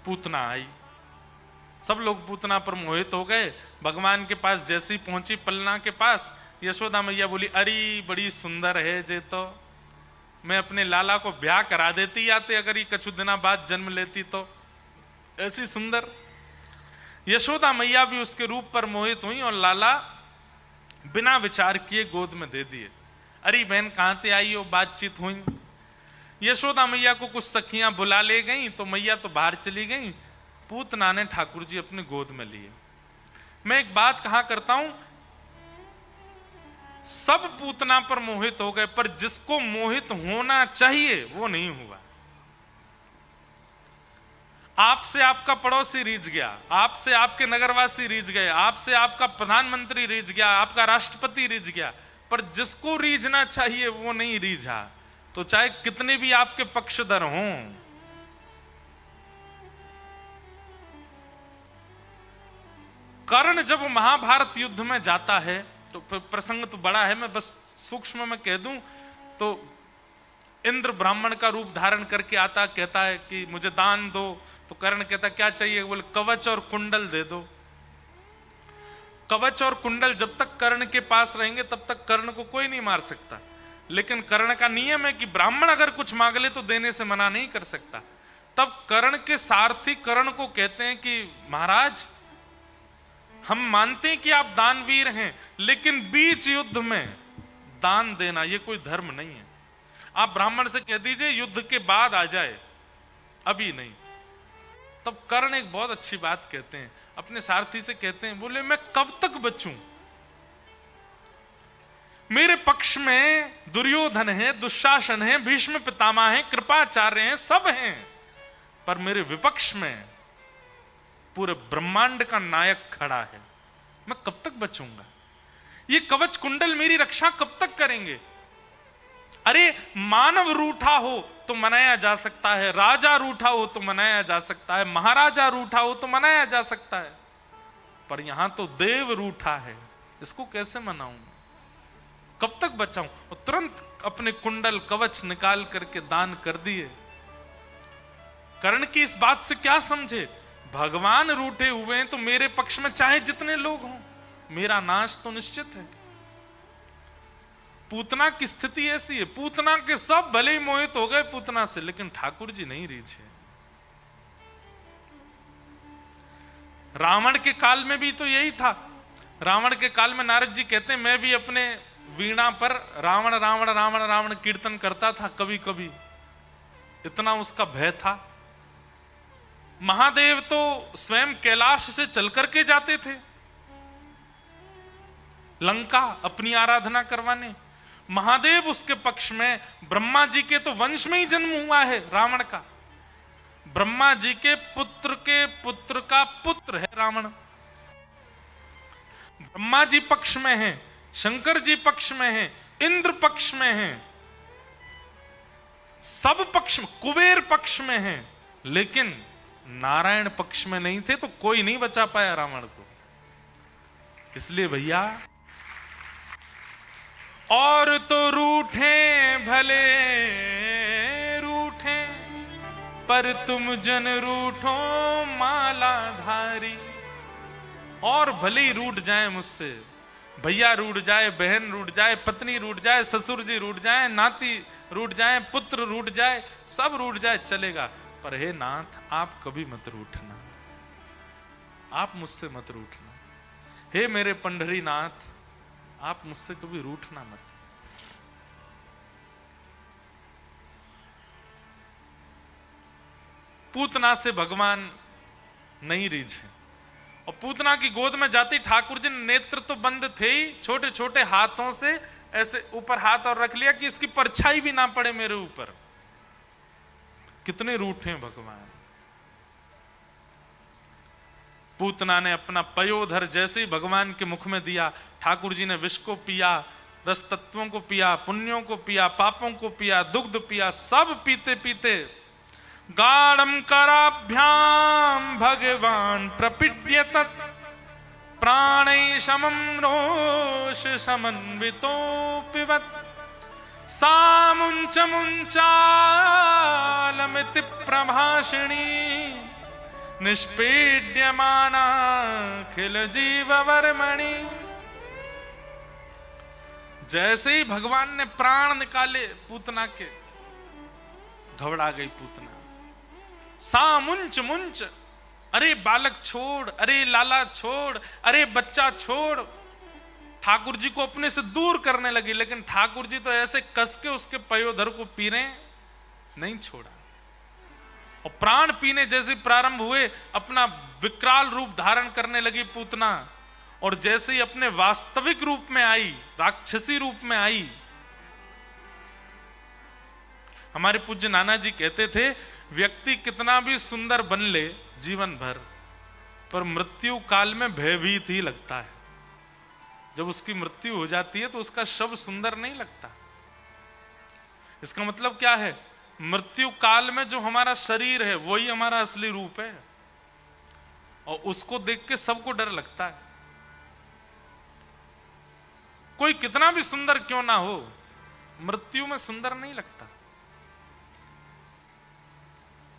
पूतना आई। सब लोग पूतना पर मोहित हो गए। भगवान के पास जैसी पहुंची पलना के पास, यशोदा मैया बोली, अरे बड़ी सुंदर है जे, तो मैं अपने लाला को ब्याह करा देती आते अगर ये कछु दिना बाद जन्म लेती तो। ऐसी सुंदर। यशोदा मैया भी उसके रूप पर मोहित हुई और लाला बिना विचार किए गोद में दे दिए। अरे बहन कहां से आई हो, बातचीत हुई। यशोदा मैया को कुछ सखियां बुला ले गई तो मैया तो बाहर चली गई। पूतना ने ठाकुर जी अपने गोद में लिए। मैं एक बात कहा करता हूं, सब पूतना पर मोहित हो गए, पर जिसको मोहित होना चाहिए वो नहीं हुआ। आपसे आपका पड़ोसी रीझ गया, आपसे आपके नगरवासी रीझ गए, आपसे आपका प्रधानमंत्री रीझ गया, आपका राष्ट्रपति रीझ गया, पर जिसको रीझना चाहिए वो नहीं रीझा, तो चाहे कितने भी आपके पक्षधर हों। कर्ण जब महाभारत युद्ध में जाता है, तो प्रसंग तो बड़ा है, मैं बस सूक्ष्म में कह दूं तो इंद्र ब्राह्मण का रूप धारण करके आता, कहता है कि मुझे दान दो। तो कर्ण कहता क्या चाहिए? बोले कवच और कुंडल दे दो। कवच और कुंडल जब तक कर्ण के पास रहेंगे तब तक कर्ण को कोई नहीं मार सकता, लेकिन कर्ण का नियम है कि ब्राह्मण अगर कुछ मांग ले तो देने से मना नहीं कर सकता। तब कर्ण के सारथी कर्ण को कहते हैं कि महाराज, हम मानते हैं कि आप दानवीर हैं, लेकिन बीच युद्ध में दान देना ये कोई धर्म नहीं है। आप ब्राह्मण से कह दीजिए युद्ध के बाद आ जाए, अभी नहीं। तब कर्ण एक बहुत अच्छी बात कहते हैं, अपने सारथी से कहते हैं, बोले मैं कब तक बचूं? मेरे पक्ष में दुर्योधन है, दुशासन है, भीष्म पितामह है, कृपाचार्य हैं, सब हैं, पर मेरे विपक्ष में पूरे ब्रह्मांड का नायक खड़ा है। मैं कब तक बचूंगा? ये कवच कुंडल मेरी रक्षा कब तक करेंगे? अरे मानव रूठा हो तो मनाया जा सकता है, राजा रूठा हो तो मनाया जा सकता है, महाराजा रूठा हो तो मनाया जा सकता है, पर यहां तो देव रूठा है, इसको कैसे मनाऊंगा? कब तक बचाऊं? और तुरंत अपने कुंडल कवच निकाल करके दान कर दिए। कर्ण की इस बात से क्या समझे? भगवान रूठे हुए हैं तो मेरे पक्ष में चाहे जितने लोग हों, मेरा नाश तो निश्चित है। पूतना की स्थिति ऐसी है, पूतना के सब भले ही मोहित हो गए पूतना से, लेकिन ठाकुर जी नहीं रीझे। रावण के काल में भी तो यही था। रावण के काल में नारद जी कहते हैं, मैं भी अपने वीणा पर रावण रावण रावण रावण कीर्तन करता था कभी कभी, इतना उसका भय था। महादेव तो स्वयं कैलाश से चल करके जाते थे लंका अपनी आराधना करवाने। महादेव उसके पक्ष में, ब्रह्मा जी के तो वंश में ही जन्म हुआ है रावण का, ब्रह्मा जी के पुत्र का पुत्र है रावण। ब्रह्मा जी पक्ष में है, शंकर जी पक्ष में है, इंद्र पक्ष में है, सब पक्ष में, कुबेर पक्ष में है, लेकिन नारायण पक्ष में नहीं थे, तो कोई नहीं बचा पाया रावण को। इसलिए भैया, और तो रूठे भले रूठे, पर तुम जन रूठो मालाधारी। और भले ही रूठ जाए मुझसे, भैया रूठ जाए, बहन रूठ जाए, पत्नी रूठ जाए, ससुर जी रूठ जाए, नाती रूठ जाए, पुत्र रूठ जाए, सब रूठ जाए चलेगा, पर हे नाथ आप कभी मत रूठना, आप मुझसे मत रूठना। हे मेरे पंढरी नाथ, आप मुझसे कभी रूठना मत। पूतना से भगवान नहीं रीझे, और पूतना की गोद में जाती ठाकुर जी नेत्र तो बंद थे ही, छोटे छोटे हाथों से ऐसे ऊपर हाथ और रख लिया कि इसकी परछाई भी ना पड़े मेरे ऊपर। कितने रूठे हैं भगवान। पूतना ने अपना पयोधर जैसे ही भगवान के मुख में दिया, ठाकुर जी ने विष को पिया, रस तत्वों को पिया, पुण्यों को पिया, पापों को पिया, दुग्ध पिया, सब पीते पीते गाढ़ं कराभ्याम भगवान प्रपीड्य तत् प्राणै समं रोष समन्वितो पिबत सामुंच मुंचालमिति प्रभाषिणी निष्पीड्यमाना खिल जीव वर्मणि। जैसे ही भगवान ने प्राण निकाले पूतना के, घबरा गई पूतना। सा मुंच मुंच, अरे बालक छोड़, अरे लाला छोड़, अरे बच्चा छोड़। ठाकुर जी को अपने से दूर करने लगी, लेकिन ठाकुर जी तो ऐसे कस के उसके पयोधर को पी रहे, नहीं छोड़ा। और प्राण पीने जैसे प्रारंभ हुए, अपना विकराल रूप धारण करने लगी पूतना। और जैसे ही अपने वास्तविक रूप में आई, राक्षसी रूप में आई। हमारे पूज्य नाना जी कहते थे, व्यक्ति कितना भी सुंदर बन ले जीवन भर, पर मृत्यु काल में भयभीत ही लगता है। जब उसकी मृत्यु हो जाती है तो उसका शव सुंदर नहीं लगता। इसका मतलब क्या है? मृत्यु काल में जो हमारा शरीर है वही हमारा असली रूप है, और उसको देख के सबको डर लगता है। कोई कितना भी सुंदर क्यों ना हो, मृत्यु में सुंदर नहीं लगता।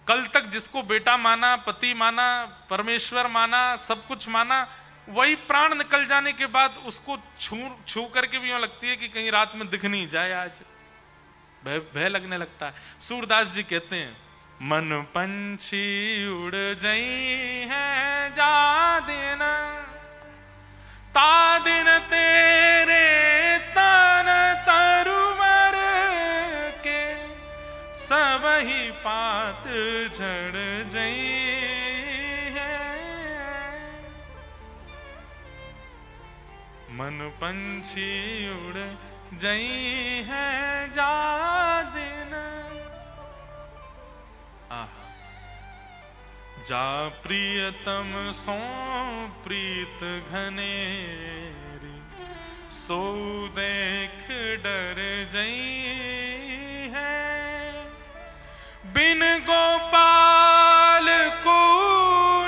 कल तक जिसको बेटा माना, पति माना, परमेश्वर माना, सब कुछ माना, वही प्राण निकल जाने के बाद उसको छू करके भी यूं लगती है कि कहीं रात में दिख नहीं जाए। आज भय लगने लगता है। सूरदास जी कहते हैं, मन पंछी उड़ जई है जा दिन, ता दिन तेरे तन तरुवर के, सब ही पात झड़ जई है। मन पंछी उड़ जई है जा दिन। आहा, जा प्रियतम सो प्रीत घनेरी, सो देख डर जई है। बिन गोपाल को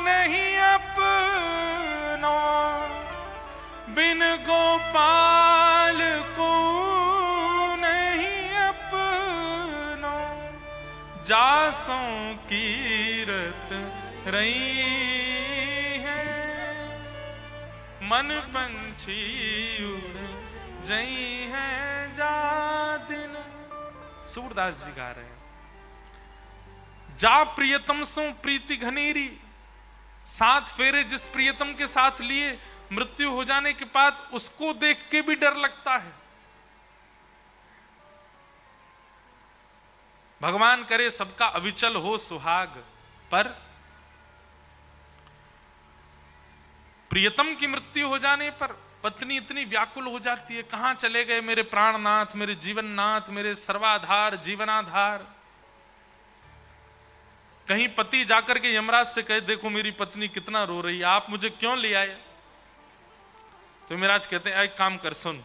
नहीं अपनो, बिन गोपाल को नहीं अपनो, जासों कीरत रही है। मन पंछी उड़ जई है जा दिन। सूरदास जी गा रहे हैं, जा प्रियतम सो प्रीति घनेरी। 7 फेरे जिस प्रियतम के साथ लिए, मृत्यु हो जाने के बाद उसको देख के भी डर लगता है। भगवान करे सबका अविचल हो सुहाग, पर प्रियतम की मृत्यु हो जाने पर पत्नी इतनी व्याकुल हो जाती है, कहां चले गए मेरे प्राणनाथ, मेरे जीवननाथ, मेरे सर्वाधार, जीवनाधार। कहीं पति जाकर के यमराज से कहे, देखो मेरी पत्नी कितना रो रही है, आप मुझे क्यों ले आए? तो यमराज कहते हैं, एक काम कर, सुन,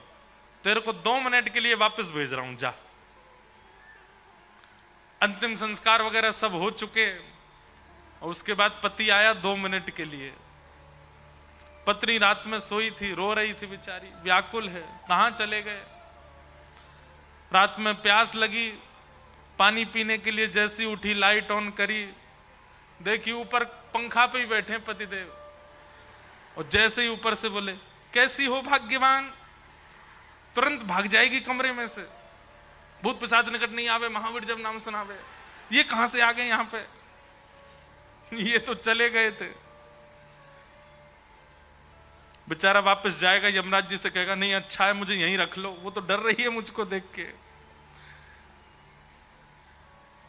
तेरे को 2 मिनट के लिए वापस भेज रहा हूं, जा। अंतिम संस्कार वगैरह सब हो चुके, और उसके बाद पति आया 2 मिनट के लिए। पत्नी रात में सोई थी, रो रही थी बेचारी, व्याकुल है, कहां चले गए? रात में प्यास लगी, पानी पीने के लिए जैसी उठी, लाइट ऑन करी, देखी ऊपर पंखा पे ही बैठे पतिदेव, और जैसे ही ऊपर से बोले, कैसी हो भाग्यवान, तुरंत भाग जाएगी कमरे में से, भूत पिशाच निकट नहीं आवे, महावीर जब नाम सुनावे। ये कहां से आ गए यहां पे? ये तो चले गए थे। बेचारा वापस जाएगा, यमराज जी से कहेगा, नहीं अच्छा है मुझे यहीं रख लो, वो तो डर रही है मुझको देख के।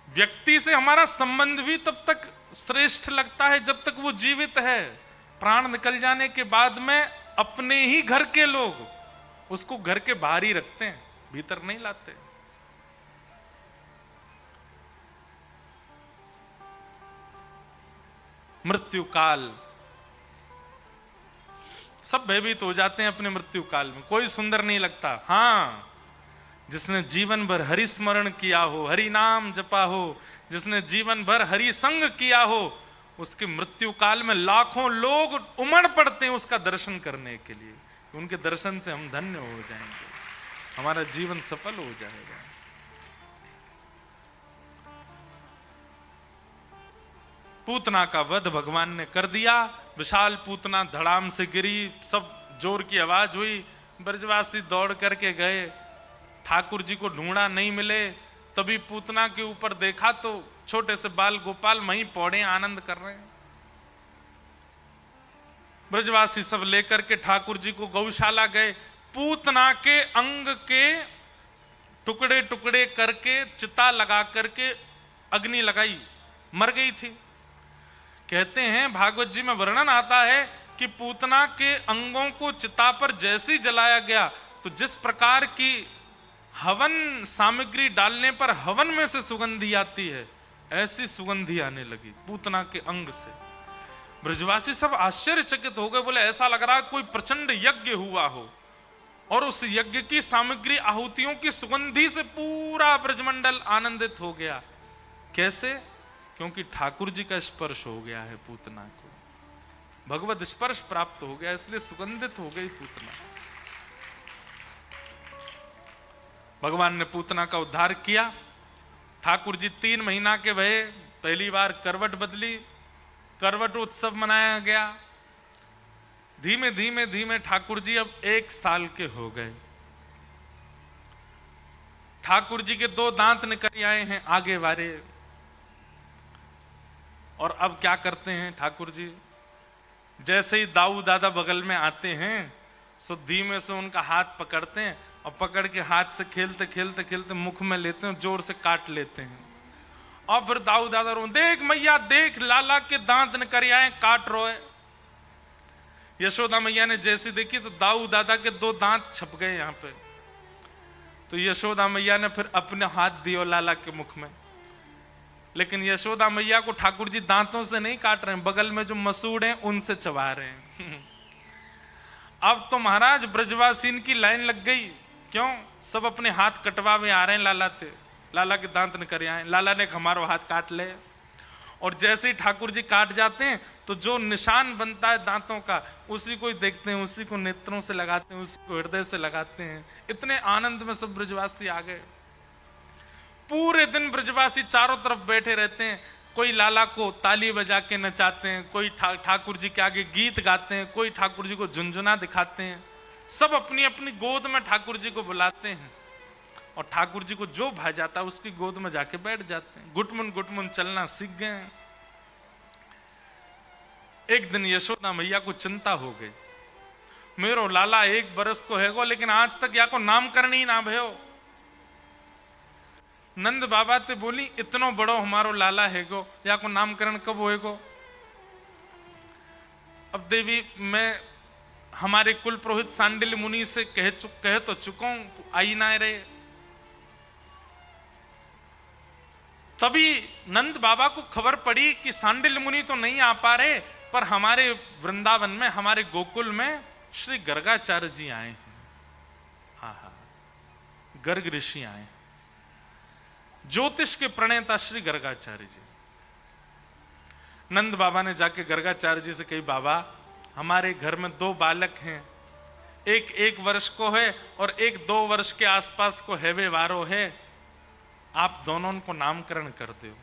व्यक्ति से हमारा संबंध भी तब तक श्रेष्ठ लगता है जब तक वो जीवित है। प्राण निकल जाने के बाद में अपने ही घर के लोग उसको घर के बाहर ही रखते हैं, भीतर नहीं लाते। मृत्यु काल, सब भयभीत हो जाते हैं अपने मृत्यु काल में, कोई सुंदर नहीं लगता। हां, जिसने जीवन भर हरि स्मरण किया हो, हरि नाम जपा हो, जिसने जीवन भर हरि संग किया हो, उसके मृत्यु काल में लाखों लोग उमड़ पड़ते हैं उसका दर्शन करने के लिए। उनके दर्शन से हम धन्य हो जाएंगे, हमारा जीवन सफल हो जाएगा। पूतना का वध भगवान ने कर दिया। विशाल पूतना धड़ाम से गिरी, सब जोर की आवाज हुई, ब्रजवासी दौड़ करके गए, ठाकुर जी को ढूंढा, नहीं मिले। तभी पूतना के ऊपर देखा तो छोटे से बाल गोपाल वहीं पौड़े आनंद कर रहे हैं। ब्रजवासी सब लेकर के ठाकुर जी को गौशाला गए। पूतना के अंग के टुकड़े टुकड़े करके चिता लगा करके अग्नि लगाई, मर गई थी। कहते हैं भागवत जी में वर्णन आता है कि पूतना के अंगों को चिता पर जैसे ही जलाया गया तो जिस प्रकार की हवन सामग्री डालने पर हवन में से सुगंधी आती है, ऐसी सुगंधी आने लगी पूतना के अंग से। ब्रजवासी सब आश्चर्यचकित हो गए, बोले ऐसा लग रहा है कोई प्रचंड यज्ञ हुआ हो और उस यज्ञ की सामग्री आहुतियों की सुगंधी से पूरा ब्रजमंडल आनंदित हो गया। कैसे? क्योंकि ठाकुर जी का स्पर्श हो गया है, पूतना को भगवत स्पर्श प्राप्त हो गया, इसलिए सुगंधित हो गई पूतना। भगवान ने पूतना का उद्धार किया। ठाकुर जी 3 महीना के भये, पहली बार करवट बदली, करवट उत्सव मनाया गया। धीमे धीमे धीमे ठाकुर जी अब 1 साल के हो गए। ठाकुर जी के 2 दांत निकल आए हैं आगे वाले। और अब क्या करते हैं ठाकुर जी? जैसे ही दाऊ दादा बगल में आते हैं सो धीमे से उनका हाथ पकड़ते हैं और पकड़ के हाथ से खेलते खेलते खेलते मुख में लेते हैं, जोर से काट लेते हैं। और फिर दाऊ दादा रो, देख मैया देख, लाला के दांत निकल आए, काट रोए। यशोदा मैया ने जैसी देखी तो दाऊ दादा के 2 दांत छप गए यहाँ पे। तो यशोदा मैया ने फिर अपने हाथ दियो लाला के मुख में। लेकिन यशोदा मैया को ठाकुर जी दांतों से नहीं काट रहे हैं, बगल में जो मसूड़ हैं उनसे चबा रहे हैं। अब तो महाराज ब्रजवासीन की लाइन लग गई। क्यों? सब अपने हाथ कटवावे आ रहे हैं लाला से, लाला के दांत निकल आए, लाला ने हमारा हाथ काट ले। और जैसे ही ठाकुर जी काट जाते हैं तो जो निशान बनता है दांतों का, उसी को ही देखते हैं, उसी को नेत्रों से लगाते हैं, उसी को हृदय से लगाते हैं। इतने आनंद में सब ब्रजवासी आ गए। पूरे दिन ब्रजवासी चारों तरफ बैठे रहते हैं। कोई लाला को ताली बजा के नचाते हैं, कोई ठाकुर जी के आगे गीत गाते हैं, कोई ठाकुर जी को झुनझुना दिखाते हैं। सब अपनी अपनी गोद में ठाकुर जी को बुलाते हैं और ठाकुर जी को जो भा जाता है उसकी गोद में जाके बैठ जाते हैं। गुटमुन चलना सीख गए हैं। एक दिन यशोदा मैया को चिंता हो गई, मेरो लाला 1 बरस को हैगो लेकिन आज तक या को नामकरण ही ना भयो। नंद बाबा ते बोली, इतनो बड़ो हमारो लाला हैगो, या को नामकरण कब होएगो? अब देवी मैं हमारे कुल पुरोहित सांडिल्य मुनि से कह तो चुका हूं, आई ना रहे। तभी नंद बाबा को खबर पड़ी कि सांडिल्य मुनि तो नहीं आ पा रहे, पर हमारे वृंदावन में, हमारे गोकुल में श्री गर्गाचार्य जी आए हैं। हाँ, गर्ग ऋषि आए हैं, ज्योतिष के प्रणेता श्री गर्गाचार्य जी। नंद बाबा ने जाके गर्गाचार्य जी से कही, बाबा हमारे घर में 2 बालक हैं, एक 1 वर्ष को है और एक 2 वर्ष के आसपास को हैवे वारो है, आप दोनों को नामकरण कर दो।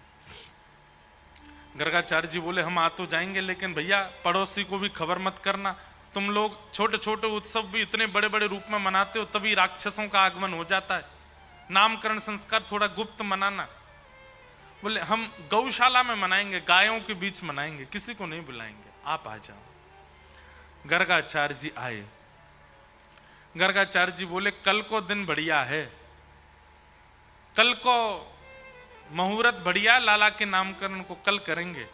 गर्गाचार्य जी बोले, हम आ तो जाएंगे लेकिन भैया पड़ोसी को भी खबर मत करना। तुम लोग छोटे छोटे उत्सव भी इतने बड़े बड़े रूप में मनाते हो, तभी राक्षसों का आगमन हो जाता है। नामकरण संस्कार थोड़ा गुप्त मनाना। बोले हम गौशाला में मनाएंगे, गायों के बीच मनाएंगे, किसी को नहीं बुलाएंगे, आप आ जाओ। गर्गाचार्य जी आए। गर्गाचार्य जी बोले, कल को दिन बढ़िया है, कल को मुहूर्त बढ़िया, लाला के नामकरण को कल करेंगे।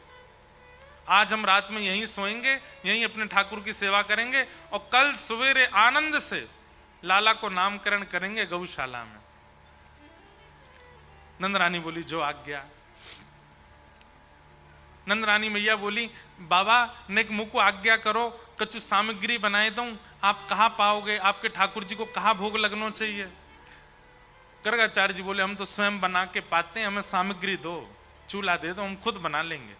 आज हम रात में यहीं सोएंगे, यहीं अपने ठाकुर की सेवा करेंगे और कल सवेरे आनंद से लाला को नामकरण करेंगे गौशाला में। नंद रानी बोली, जो आज्ञा। नंद रानी मैया बोली, बाबा नेक मुँह को आज्ञा करो, कछु सामग्री बनाए दूं, आप कहाँ पाओगे, आपके ठाकुर जी को कहाँ भोग लगना चाहिए? गर्गाचार्य जी बोले, हम तो स्वयं बना के पाते हैं, हमें सामग्री दो, चूल्हा दे दो, हम खुद बना लेंगे।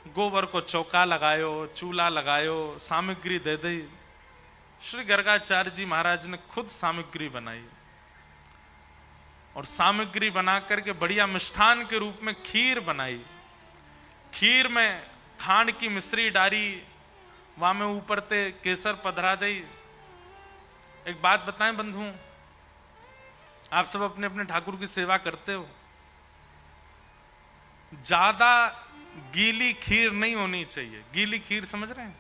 गोबर को चौका लगायो, चूल्हा लगायो, सामग्री दे दी। श्री गर्गाचार्य जी महाराज ने खुद सामग्री बनाई और सामग्री बना करके बढ़िया मिष्ठान के रूप में खीर बनाई। खीर में खांड की मिश्री डारी, वहां में ऊपर ते केसर पधरा दे। एक बात बताएं बंधु, आप सब अपने अपने ठाकुर की सेवा करते हो, ज्यादा गीली खीर नहीं होनी चाहिए। गीली खीर समझ रहे हैं,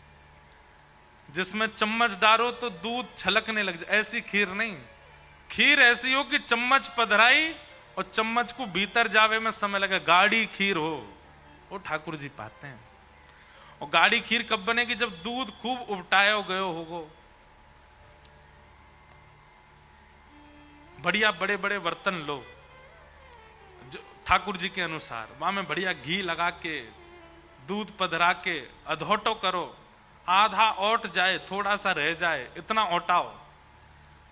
जिसमें चम्मच डालो तो दूध छलकने लग जाए, ऐसी खीर नहीं। खीर ऐसी हो कि चम्मच पधराई और चम्मच को भीतर जावे में समय लगे, गाढ़ी खीर हो, वो ठाकुर जी पाते हैं। और गाढ़ी खीर कब बनेगी? जब दूध खूब उबटाया गयो होगो, बढ़िया बड़े बड़े बर्तन लो जो ठाकुर जी के अनुसार, वहां में बढ़िया घी लगा के दूध पधरा के अधोटो करो, आधा ओट जाए थोड़ा सा रह जाए इतना ओटाओ,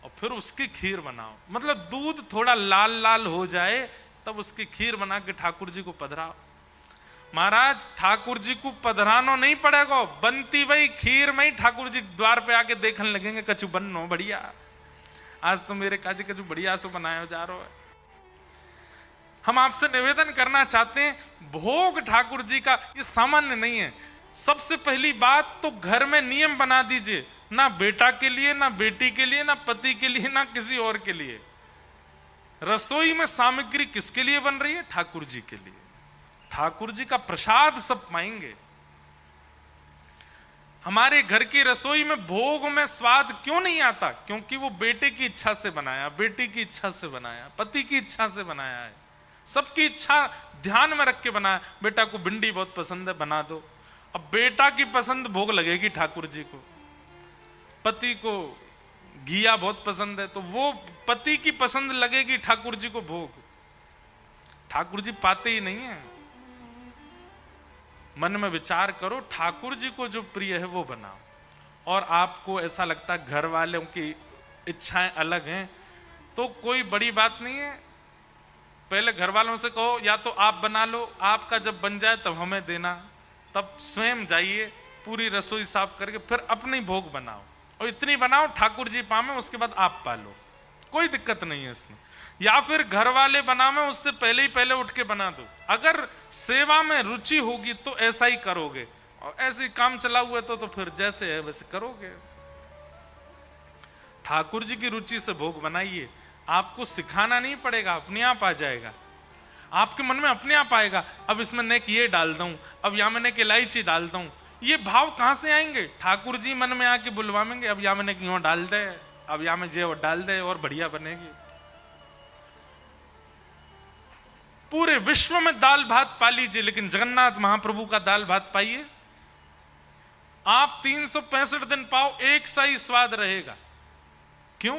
और फिर उसकी खीर बनाओ। मतलब दूध थोड़ा लाल लाल हो जाए तब उसकी खीर बना के ठाकुर जी को पधराओ। महाराज ठाकुर जी को पधरानो नहीं पड़ेगा, बनती वही खीर में ही ठाकुर जी द्वार पे आके देखने लगेंगे, कछु बनो बढ़िया, आज तो मेरे काजी कछु बढ़िया सो बनाया जा रहा है। हम आपसे निवेदन करना चाहते हैं, भोग ठाकुर जी का ये सामान्य नहीं है। सबसे पहली बात तो घर में नियम बना दीजिए, ना बेटा के लिए, ना बेटी के लिए, ना पति के लिए, ना किसी और के लिए। रसोई में सामग्री किसके लिए बन रही है? ठाकुर जी के लिए। ठाकुर जी का प्रसाद सब पाएंगे। हमारे घर की रसोई में भोग में स्वाद क्यों नहीं आता? क्योंकि वो बेटे की इच्छा से बनाया, बेटी की इच्छा से बनाया, पति की इच्छा से बनाया है, सबकी इच्छा ध्यान में रख के बनाया। बेटा को भिंडी बहुत पसंद है, बना दो। अब बेटा की पसंद भोग लगेगी ठाकुर जी को, पति को घिया बहुत पसंद है तो वो पति की पसंद लगेगी ठाकुर जी को भोग। ठाकुर जी पाते ही नहीं है। मन में विचार करो, ठाकुर जी को जो प्रिय है वो बनाओ। और आपको ऐसा लगता है घर वालों की इच्छाएं अलग हैं तो कोई बड़ी बात नहीं है, पहले घर वालों से कहो या तो आप बना लो, आपका जब बन जाए तब हमें देना, तब स्वयं जाइए पूरी रसोई साफ करके फिर अपनी भोग बनाओ, और इतनी बनाओ ठाकुर जी पावे, उसके बाद आप पालो, कोई दिक्कत नहीं है इसमें। या फिर घर वाले बनावे उससे पहले ही पहले उठ के बना दो। अगर सेवा में रुचि होगी तो ऐसा ही करोगे, और ऐसे ही काम चला हुआ तो फिर जैसे है वैसे करोगे। ठाकुर जी की रुचि से भोग बनाइए, आपको सिखाना नहीं पड़ेगा, अपने आप आ जाएगा। आपके मन में अपने आप आएगा, अब इसमें नेक ये डाल दूं, अब यहां मैंने इलायची डाल दूं। ये भाव कहां से आएंगे? ठाकुर जी मन में आके बुलवाएंगे, अब यहां मैंने क्यों डाल दे, अब यहां में जे डाल दे और बढ़िया बनेगी। पूरे विश्व में दाल भात पा लीजिए, लेकिन जगन्नाथ महाप्रभु का दाल भात पाइए, आप 365 दिन पाओ, एक सा ही स्वाद रहेगा। क्यों?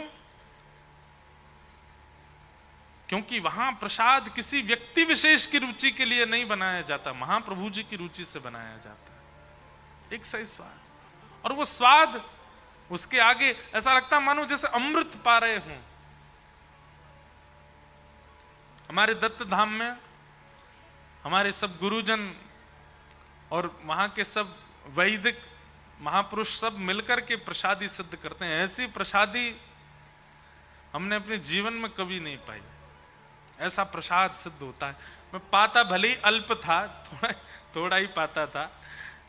क्योंकि वहां प्रसाद किसी व्यक्ति विशेष की रुचि के लिए नहीं बनाया जाता, महाप्रभु जी की रुचि से बनाया जाता है, एक सही स्वाद। और वो स्वाद उसके आगे ऐसा लगता मानो जैसे अमृत पा रहे हों। हमारे दत्त धाम में हमारे सब गुरुजन और वहां के सब वैदिक महापुरुष सब मिलकर के प्रसादी सिद्ध करते हैं। ऐसी प्रसादी हमने अपने जीवन में कभी नहीं पाई, ऐसा प्रसाद सिद्ध होता है। मैं पाता भले ही अल्प था, थोड़ा ही पाता था,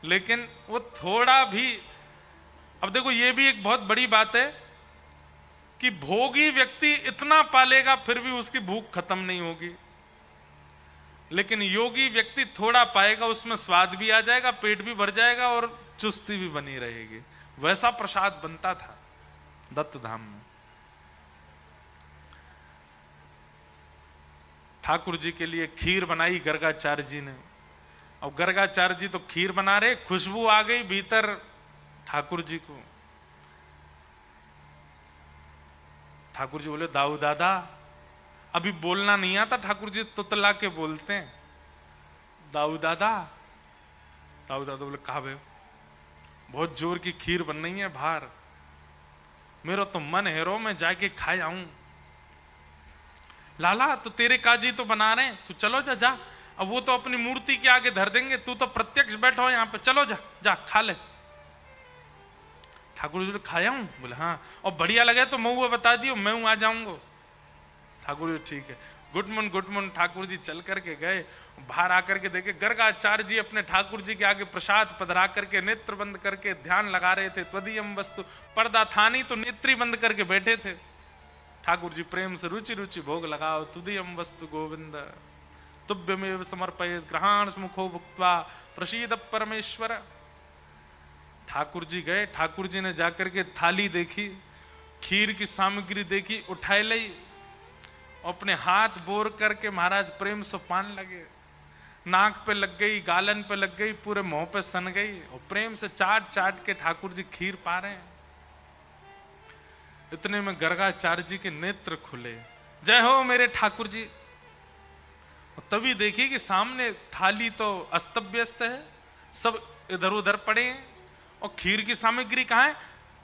लेकिन वो थोड़ा भी, अब देखो ये भी एक बहुत बड़ी बात है कि भोगी व्यक्ति इतना पालेगा फिर भी उसकी भूख खत्म नहीं होगी, लेकिन योगी व्यक्ति थोड़ा पाएगा, उसमें स्वाद भी आ जाएगा, पेट भी भर जाएगा और चुस्ती भी बनी रहेगी। वैसा प्रसाद बनता था दत्त धाम में। ठाकुर जी के लिए खीर बनाई गर्गाचार्य जी ने, और गर्गाचार्य जी तो खीर बना रहे, खुशबू आ गई भीतर ठाकुर जी को। ठाकुर जी बोले, दाऊ दादा, अभी बोलना नहीं आता, ठाकुर जी तुतला के बोलते हैं, दाऊ दादा। दाऊ दादा बोले, कहा बे, बहुत जोर की खीर बन रही है बाहर, मेरा तो मन है रो मैं जाके खाए आऊं। लाला तो तेरे काजी तो बना रहे हैं, तू चलो जा जा, अब वो तो अपनी मूर्ति के आगे धर देंगे, तू तो प्रत्यक्ष बैठो यहाँ पे, चलो जा जा खा ले। ठाकुर जी खाया हूं? बोले हाँ, और बढ़िया लगे तो मैं वो बता दियो, मैं आ जाऊंगा। ठाकुर जी ठीक है, गुटमुन ठाकुर जी चल करके गए, बाहर आकर के देखे गर्गाचार्य जी अपने ठाकुर जी के आगे प्रसाद पधरा करके नेत्र बंद करके ध्यान लगा रहे थे। त्वदीयम वस्तु, पर्दा था नहीं तो नेत्री बंद करके बैठे थे। ठाकुर जी प्रेम से रुचि रुचि भोग लगाओ, तुदीयम वस्तु गोविंद तुभ्यमेव समर्पयेत् ग्रहाण मुखो भुक्त्वा प्रसीद परमेश्वर। ठाकुर जी गए, ठाकुर जी ने जाकर के थाली देखी, खीर की सामग्री देखी, उठाई ली, अपने हाथ बोर करके महाराज प्रेम से पान लगे। नाक पे लग गई, गालन पे लग गई, पूरे मुंह पे सन गई, और प्रेम से चाट चाट के ठाकुर जी खीर पा रहे हैं। इतने में गर्गाचार्य जी के नेत्र खुले, जय हो मेरे ठाकुर जी। और तभी देखिए कि सामने थाली तो अस्त व्यस्त है, सब इधर उधर पड़े हैं, और खीर की सामग्री कहाँ है?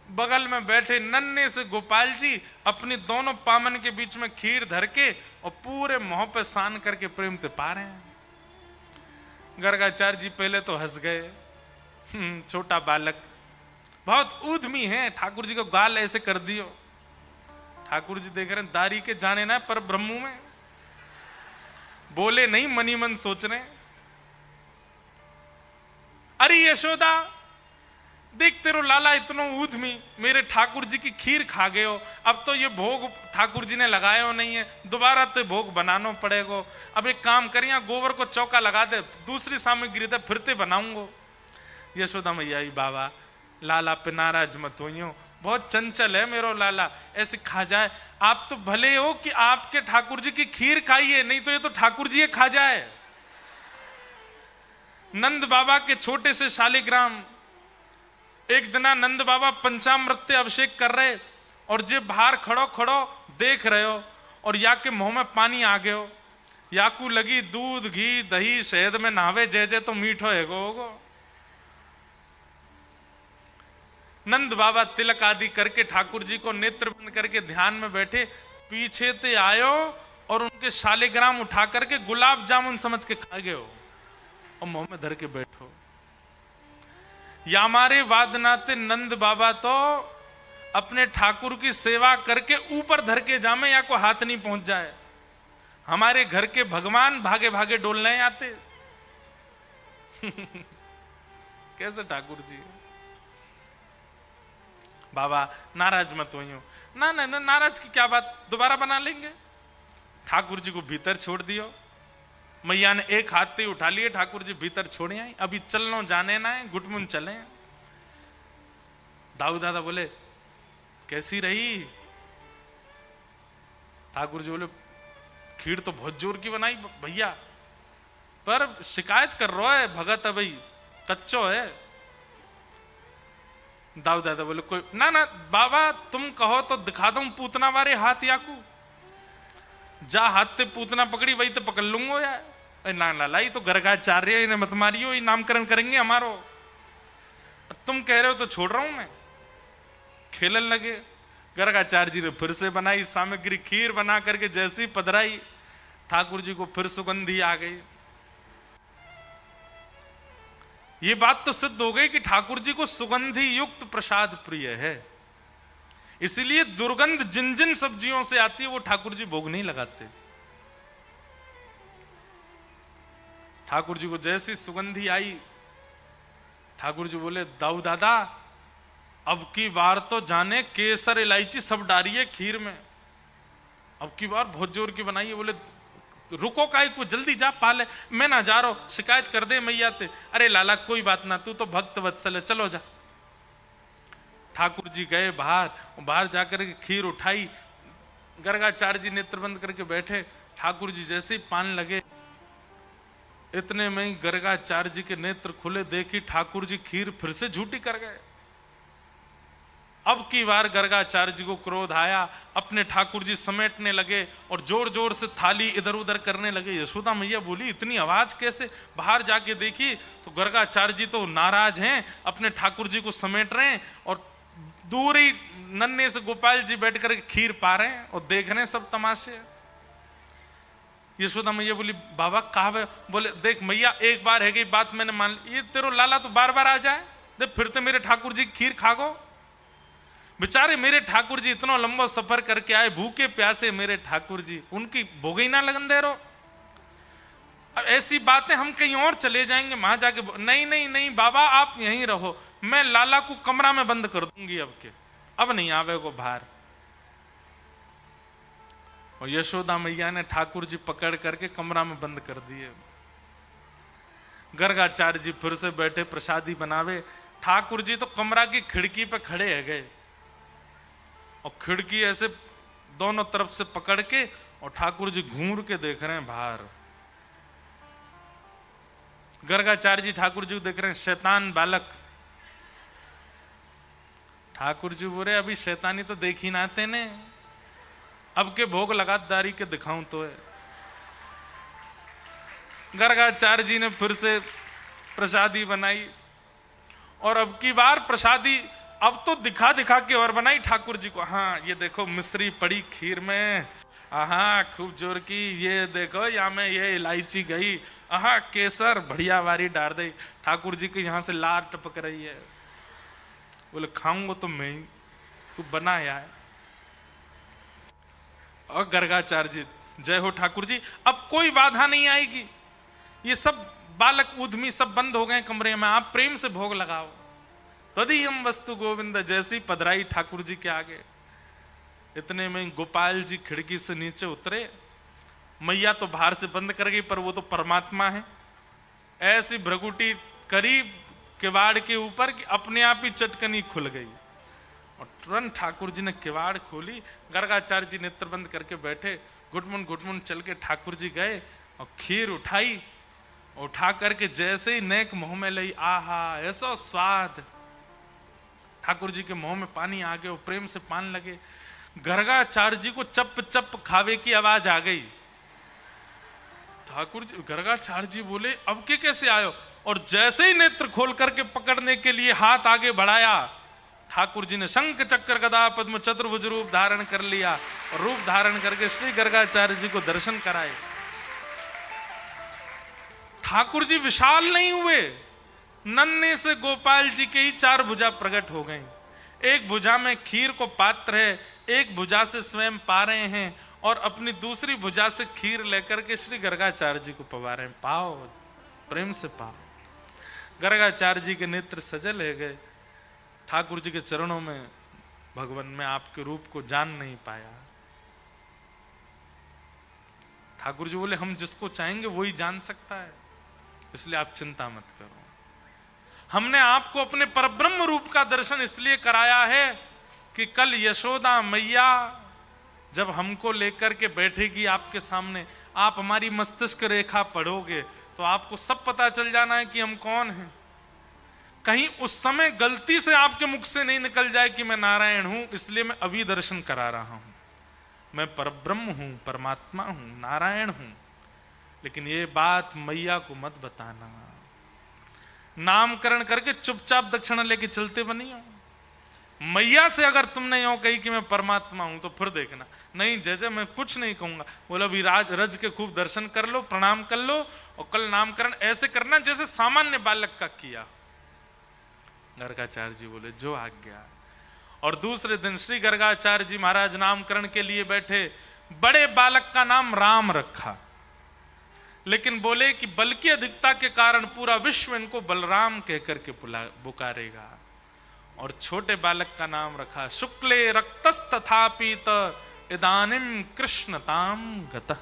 बगल में बैठे नन्हे से गोपाल जी अपनी दोनों पामन के बीच में खीर धर के और पूरे मुंह पे सान करके प्रेम से पा रहे हैं। गर्गाचार्य जी पहले तो हंस गए, छोटा बालक बहुत उद्यमी है, ठाकुर जी को गाल ऐसे कर दियो। ठाकुर जी देख रहे हैं दारी के जाने ना पर ब्रह्मू में, बोले नहीं मनी मन सोच रहे। अरे यशोदा देख तेरो लाला इतनो उद्यमी, मेरे ठाकुर जी की खीर खा गए हो, अब तो ये भोग ठाकुर जी ने लगाया नहीं है, दोबारा तो भोग बनाना पड़ेगा। अब एक काम करिए, गोबर को चौका लगा दे, दूसरी सामग्री दे, फिर ते बनाऊंगो। यशोदा मैया ही बाबा लाला पे नाराज मत होइयो, बहुत चंचल है मेरो लाला, ऐसे खा जाए। आप तो भले हो कि आपके ठाकुर जी की खीर खाइए, नहीं तो ये तो ठाकुर जी खा जाए। नंद बाबा के छोटे से शालिग्राम, एक दिन नंद बाबा पंचामृत अभिषेक कर रहे, और जे बाहर खड़ो खड़ो देख रहे हो, और या के मुंह में पानी आ गयो, याकू लगी दूध घी दही शहद में नहावे जय जय तो मीठो है गो। नंद बाबा तिलक आदि करके ठाकुर जी को नेत्र बंद करके ध्यान में बैठे, पीछे ते आयो और उनके शालिग्राम उठा करके गुलाब जामुन समझ के खा गए, और मुंह में धर के बैठो। यामारे वादनाते नंद बाबा तो अपने ठाकुर की सेवा करके ऊपर धर के जामे, या को हाथ नहीं पहुंच जाए। हमारे घर के भगवान भागे भागे डोलने आते। कैसे ठाकुर जी? बाबा नाराज मत होइयो। ना ना ना, नाराज की क्या बात, दोबारा बना लेंगे। ठाकुर जी को भीतर छोड़ दियो। मैया ने एक हाथ से उठा लिए, ठाकुर जी भीतर छोड़े आई, अभी चलनो जाने ना है, गुटमुन चले। दाऊ दादा बोले कैसी रही? ठाकुर जी बोले खीर तो बहुत जोर की बनाई भैया, पर शिकायत कर रहा है भगत है भाई, कच्चो है। दाऊ दादा बोले कोई ना ना बाबा, तुम कहो तो दिखा दूं पूतना वाले हाथ, याकू जा हाथ से पूतना पकड़ी वही तो पकड़ लूंगो यार। ना लाला ये तो गर्गाचार्य, इन्हें मत मारियो, ये नामकरण करेंगे हमारो। तुम कह रहे हो तो छोड़ रहा हूं मैं। खेलन लगे। गर्गाचार्य जी ने फिर से बनाई सामग्री, खीर बना करके जैसी पधराई, ठाकुर जी को फिर सुगंधी आ गई। ये बात तो सिद्ध हो गई कि ठाकुर जी को सुगंधी युक्त प्रसाद प्रिय है, इसलिए दुर्गंध जिन जिन सब्जियों से आती है वो ठाकुर जी भोग नहीं लगाते। ठाकुर जी को जैसी सुगंधी आई, ठाकुर जी बोले दाऊ दादा अब की बार तो जाने केसर इलायची सब डाली है खीर में, अब की बार बहुत जोर की बनाई है। बोले रुको काहे को, जल्दी जा पाले, मैं ना जा रहा हूं, शिकायत कर दे मैया ते। अरे लाला कोई बात ना, तू तो भक्त वत्सल है, चलो जा। ठाकुर जी गए बाहर, बाहर जाकर के खीर उठाई, गर्गाचार्य जी नेत्र बंद करके बैठे। ठाकुर जी जैसे ही पान लगे, इतने में ही गर्गाचार्य जी के नेत्र खुले, देखी ठाकुर जी खीर फिर से झूठी कर गए। अब की बार गर्गाचार्य जी को क्रोध आया, अपने ठाकुर जी समेटने लगे और जोर जोर से थाली इधर उधर करने लगे। यशोदा मैया बोली इतनी आवाज कैसे? बाहर जाके देखी तो गर्गाचार्य जी तो नाराज हैं, अपने ठाकुर जी को समेट रहे हैं, और दूर ही नन्हे से गोपाल जी बैठ कर खीर पा रहे हैं और देख रहे हैं सब तमाशे। यशोदा मैया बोली बाबा कहा? बोले देख मैया एक बार है गई बात मैंने मान ली, ये तेरो लाला तो बार बार आ जाए, देख फिर तो मेरे ठाकुर जी खीर खा गो। बेचारे मेरे ठाकुर जी इतना लंबा सफर करके आए, भूखे प्यासे मेरे ठाकुर जी, उनकी भोगई ना लगन दे रहो। अब ऐसी बातें हम कहीं और चले जाएंगे, वहां जाके नहीं नहीं नहीं बाबा आप यहीं रहो, मैं लाला को कमरा में बंद कर दूंगी, अब नहीं आवे को बाहर। और यशोदा मैया ने ठाकुर जी पकड़ करके कमरा में बंद कर दिए। गर्गाचार्य जी फिर से बैठे प्रसादी बनावे, ठाकुर जी तो कमरा की खिड़की पे खड़े है गए, और खिड़की ऐसे दोनों तरफ से पकड़ के, और ठाकुर जी घूर के देख रहे हैं बाहर। गर्गाचार्य जी ठाकुर जी को देख रहे हैं, शैतान बालक। ठाकुर जी बोले अभी शैतानी तो देखी नाते ने, अब के भोग लगातारी के दिखाऊं तो है। गर्गाचार्य जी ने फिर से प्रसादी बनाई, और अब की बार प्रसादी अब तो दिखा दिखा के और बनाई ठाकुर जी को। हाँ ये देखो मिश्री पड़ी खीर में, हाँ खूब जोर की, ये देखो यहाँ में ये इलायची गई, हाँ केसर बढ़िया वारी डाल दी। ठाकुर जी के यहाँ से लार टपक रही है। बोले खाऊंगा तो मैं ही, तू बनाया है। और गर्गाचार्य जी जय हो ठाकुर जी, अब कोई बाधा नहीं आएगी, ये सब बालक उद्यमी सब बंद हो गए कमरे में, आप प्रेम से भोग लगाओ। तदीयम वस्तु गोविंद, जैसी पधराई ठाकुर जी के आगे, इतने में गोपाल जी खिड़की से नीचे उतरे। मैया तो बाहर से बंद कर गई, पर वो तो परमात्मा है, ऐसी भ्रगुटी करी किवाड़ के ऊपर कि अपने आप ही चटकनी खुल गई, और तुरंत ठाकुर जी ने किवाड़ खोली। गर्गाचार्य जी नेत्र बंद करके बैठे, घुटमुन चल के ठाकुर जी गए और खीर उठाई, उठा करके जैसे ही नेक मुंह में ली, आहा ऐसा स्वाद। ठाकुर जी के मुंह में पानी आ गया, प्रेम से पान लगे। गर्गाचार्य जी को चप चप खावे की आवाज आ गई। ठाकुर जी गर्गाचार्य जी बोले अब के कैसे आयो, और जैसे ही नेत्र खोल करके पकड़ने के लिए हाथ आगे बढ़ाया, ठाकुर जी ने शंख चक्र गदा पद्म चतुर्भुज रूप धारण कर लिया, और रूप धारण करके श्री गर्गाचार्य जी को दर्शन कराए। ठाकुर जी विशाल नहीं हुए, नन्हे से गोपाल जी के ही 4 भुजा प्रकट हो गई। एक भुजा में खीर को पात्र है, एक भुजा से स्वयं पा रहे हैं, और अपनी दूसरी भुजा से खीर लेकर के श्री गर्गाचार्य जी को पवा रहे हैं। पाओ प्रेम से पाओ। गर्गाचार्य जी के नेत्र सजल है गए, ठाकुर जी के चरणों में भगवान में आपके रूप को जान नहीं पाया। ठाकुर जी बोले हम जिसको चाहेंगे वही जान सकता है, इसलिए आप चिंता मत करो। हमने आपको अपने परब्रह्म रूप का दर्शन इसलिए कराया है कि कल यशोदा मैया जब हमको लेकर के बैठेगी आपके सामने, आप हमारी मस्तिष्क रेखा पढ़ोगे तो आपको सब पता चल जाना है कि हम कौन हैं। कहीं उस समय गलती से आपके मुख से नहीं निकल जाए कि मैं नारायण हूं, इसलिए मैं अभी दर्शन करा रहा हूं। मैं परब्रह्म हूं, परमात्मा हूं, नारायण हूं। लेकिन ये बात मैया को मत बताना। नामकरण करके चुपचाप दक्षिणा लेके चलते बनी हो। मैया से अगर तुमने यूं कही कि मैं परमात्मा हूं, तो फिर देखना नहीं जैसे मैं कुछ नहीं कहूंगा। बोला अभी रज के खूब दर्शन कर लो, प्रणाम कर लो, और कल नामकरण ऐसे करना जैसे सामान्य बालक का किया। गर्गाचार्य जी बोले जो आज्ञा। और दूसरे दिन श्री गर्गाचार्य जी महाराज नामकरण के लिए बैठे। बड़े बालक का नाम राम रखा, लेकिन बोले कि बल की अधिकता के कारण पूरा विश्व इनको बलराम कहकर के पुकारेगा। और छोटे बालक का नाम रखा शुक्ले रक्तस्तथापीत इदानिम कृष्णताम गतः।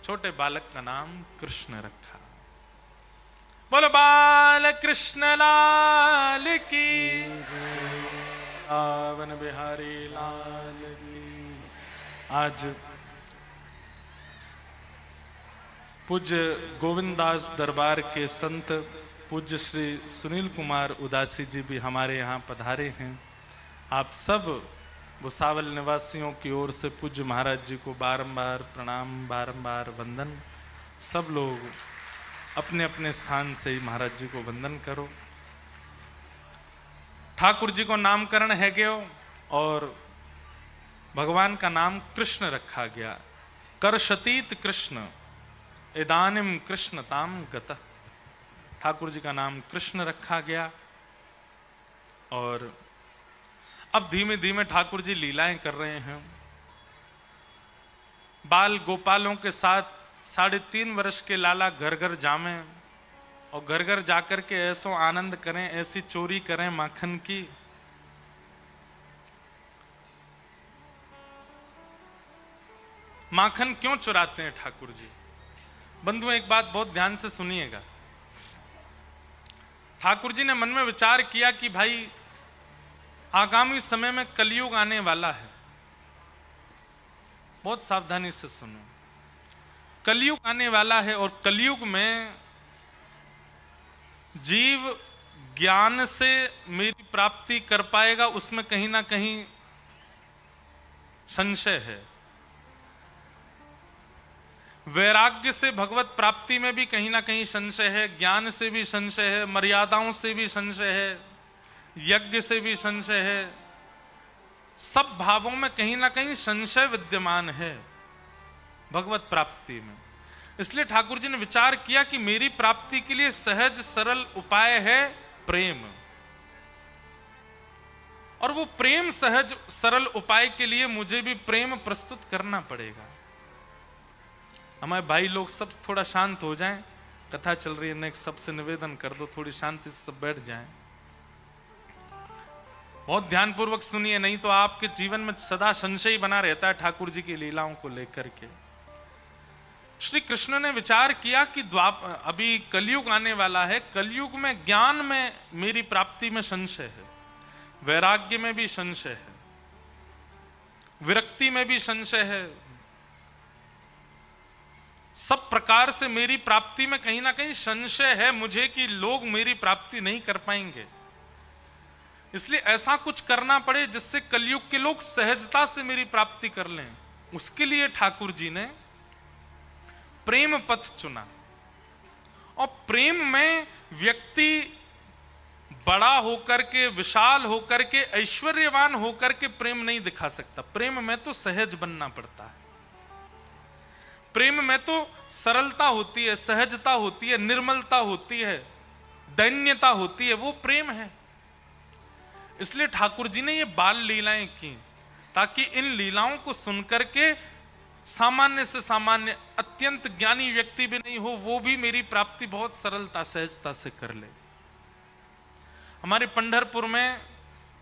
छोटे बालक का नाम कृष्ण रखा। बोलो बाल कृष्ण लाल की, आवन बिहारी लाल की। आज पूज्य गोविंदास दरबार के संत पूज्य श्री सुनील कुमार उदासी जी भी हमारे यहाँ पधारे हैं। आप सब भुसावल निवासियों की ओर से पूज्य महाराज जी को बारंबार प्रणाम, बारंबार वंदन। सब लोग अपने अपने स्थान से ही महाराज जी को वंदन करो। ठाकुर जी को नामकरण है गयो और भगवान का नाम कृष्ण रखा गया। करशतीत कृष्ण इदानिम कृष्णताम गतः। ठाकुर जी का नाम कृष्ण रखा गया। और अब धीमे धीमे ठाकुर जी लीलाएं कर रहे हैं। बाल गोपालों के साथ 3.5 वर्ष के लाला घर घर जावें और घर घर जाकर के ऐसो आनंद करें, ऐसी चोरी करें माखन की। माखन क्यों चुराते हैं ठाकुर जी? बंधुओं, एक बात बहुत ध्यान से सुनिएगा। ठाकुर जी ने मन में विचार किया कि भाई आगामी समय में कलयुग आने वाला है। बहुत सावधानी से सुनो, कलयुग आने वाला है और कलयुग में जीव ज्ञान से मेरी प्राप्ति कर पाएगा, उसमें कहीं ना कहीं संशय है। वैराग्य से भगवत प्राप्ति में भी कहीं ना कहीं संशय है, ज्ञान से भी संशय है, मर्यादाओं से भी संशय है, यज्ञ से भी संशय है। सब भावों में कहीं ना कहीं संशय विद्यमान है भगवत प्राप्ति में। इसलिए ठाकुर जी ने विचार किया कि मेरी प्राप्ति के लिए सहज सरल उपाय है प्रेम, और वो प्रेम सहज सरल उपाय के लिए मुझे भी प्रेम प्रस्तुत करना पड़ेगा। हमारे भाई लोग सब थोड़ा शांत हो जाएं, कथा चल रही है, नेक्स्ट सबसे निवेदन कर दो थोड़ी शांति से सब बैठ जाएं। बहुत ध्यानपूर्वक सुनिए, नहीं तो आपके जीवन में सदा संशय बना रहता है ठाकुर जी की लीलाओं को लेकर के। श्री कृष्ण ने विचार किया कि अभी कलयुग आने वाला है, कलयुग में ज्ञान में मेरी प्राप्ति में संशय है, वैराग्य में भी संशय है, विरक्ति में भी संशय है, सब प्रकार से मेरी प्राप्ति में कहीं ना कहीं संशय है मुझे कि लोग मेरी प्राप्ति नहीं कर पाएंगे। इसलिए ऐसा कुछ करना पड़े जिससे कलयुग के लोग सहजता से मेरी प्राप्ति कर लें। उसके लिए ठाकुर जी ने प्रेम पथ चुना, और प्रेम में व्यक्ति बड़ा होकर के, विशाल होकर के, ऐश्वर्यवान होकर के प्रेम नहीं दिखा सकता। प्रेम में तो सहज बनना पड़ता है, प्रेम में तो सरलता होती है, सहजता होती है, निर्मलता होती है, दैन्यता होती है, वो प्रेम है। इसलिए ठाकुर जी ने ये बाल लीलाएं की ताकि इन लीलाओं को सुनकर के सामान्य से सामान्य, अत्यंत ज्ञानी व्यक्ति भी नहीं हो, वो भी मेरी प्राप्ति बहुत सरलता सहजता से कर ले। हमारे पंढरपुर में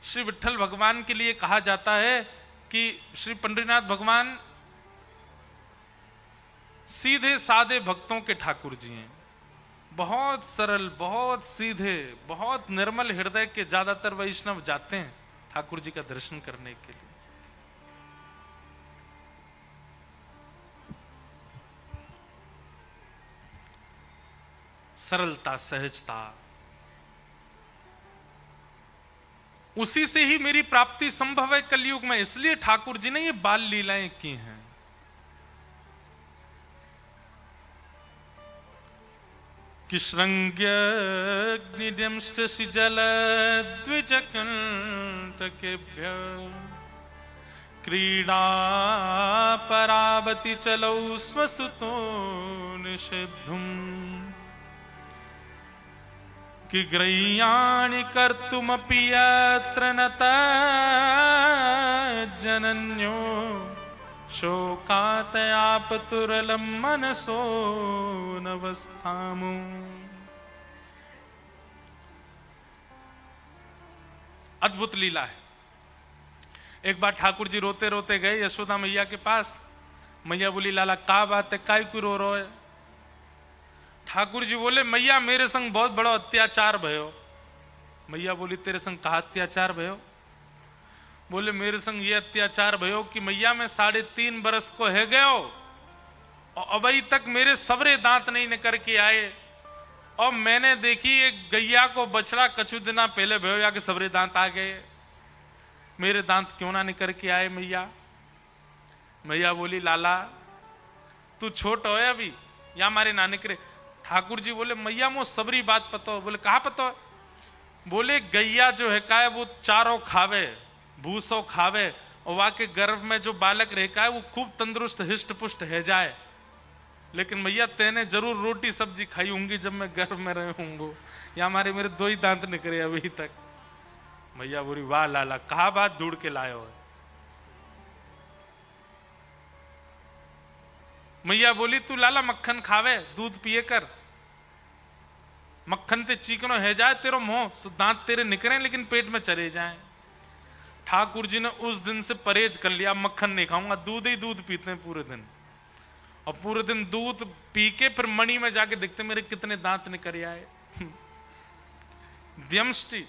श्री विट्ठल भगवान के लिए कहा जाता है कि श्री पंडरीनाथ भगवान सीधे साधे भक्तों के ठाकुर जी हैं। बहुत सरल, बहुत सीधे, बहुत निर्मल हृदय के ज्यादातर वैष्णव जाते हैं ठाकुर जी का दर्शन करने के लिए। सरलता, सहजता, उसी से ही मेरी प्राप्ति संभव है कलयुग में। इसलिए ठाकुर जी ने ये बाल लीलाएं की हैं। कि श्रृंग्यग्निडंश्च जलद्विजकंटकेभ्य क्रीडा परावति चलौ स्वसुतो निषेद्धुम् कि ग्रह्याणि कर्तुमपि यत्र न तज्जनन्यो शोकातयापतुरलं मनसो नवस्थामु। अद्भुत लीला है। एक बार ठाकुर जी रोते रोते गए यशोदा मैया के पास। मैया बोली, लाला का बात है, काय क्यों रो रहे हो? ठाकुर जी बोले, मैया मेरे संग बहुत बड़ा अत्याचार भयो। मैया बोली, तेरे संग कहा अत्याचार भयो? बोले, मेरे संग ये अत्याचार भयो कि मैया मैं 3.5 बरस को है गयो और अभी तक मेरे सबरे दांत नहीं निकल के आए, और मैंने देखी एक गैया को बछड़ा कछु दिना पहले भयो या के सबरे दांत आ गए, मेरे दांत क्यों ना निकल के आए मैया? मैया बोली, लाला तू छोट हो अभी, या मारे ना निकले। ठाकुर जी बोले, मैया मो सबरी बात पता हो। बोले, कहा पता हो? बोले, गैया जो है का है वो चारों खावे, भूसो खावे, और वहां के गर्भ में जो बालक रह है वो खूब तंदुरुस्त हिष्ट पुष्ट है जाए, लेकिन मैया तेने जरूर रोटी सब्जी खाई होंगी जब मैं गर्भ में रहे होंगे, या हमारे मेरे 2 ही दांत निकले अभी तक। मैया बोली वाह लाला, कहा बात ढूंढ के लाए हो। मैया बोली तू लाला मक्खन खावे, दूध पिए कर, मक्खन ते चीकनो है जाए तेरो मुंह, दांत तेरे निकरे लेकिन पेट में चले जाएं। ठाकुर जी ने उस दिन से परहेज कर लिया, मक्खन नहीं खाऊंगा, दूध ही दूध पीते हैं पूरे दिन। और पूरे दिन दूध पी के फिर मणि में जाके देखते मेरे कितने दांत निकल आए। द्यमष्टि,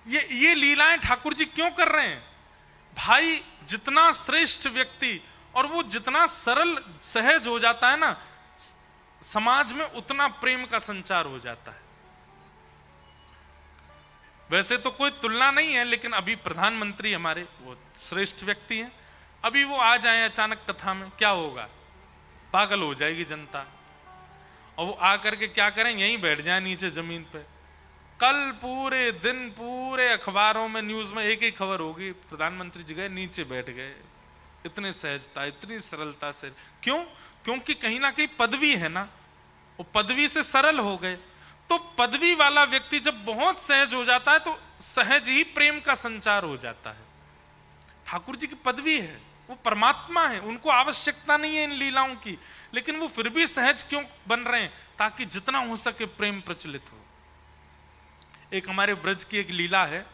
ये लीलाएं ठाकुर जी क्यों कर रहे हैं भाई? जितना श्रेष्ठ व्यक्ति और वो जितना सरल सहज हो जाता है ना, समाज में उतना प्रेम का संचार हो जाता है। वैसे तो कोई तुलना नहीं है, लेकिन अभी प्रधानमंत्री हमारे वो श्रेष्ठ व्यक्ति हैं। अभी वो आ जाए अचानक कथा में, क्या होगा? पागल हो जाएगी जनता। और वो आकर के क्या करें, यहीं बैठ जाए नीचे जमीन पे। कल पूरे दिन पूरे अखबारों में न्यूज में एक ही खबर होगी, प्रधानमंत्री जी गए नीचे बैठ गए, इतनी सहजता इतनी सरलता से। क्यों? क्योंकि कहीं ना कहीं पदवी है ना, वो पदवी से सरल हो गए। तो पदवी वाला व्यक्ति जब बहुत सहज हो जाता है तो सहज ही प्रेम का संचार हो जाता है। ठाकुर जी की पदवी है, वो परमात्मा है, उनको आवश्यकता नहीं है इन लीलाओं की, लेकिन वो फिर भी सहज क्यों बन रहे हैं? ताकि जितना हो सके प्रेम प्रचलित हो। एक हमारे ब्रज की एक लीला है।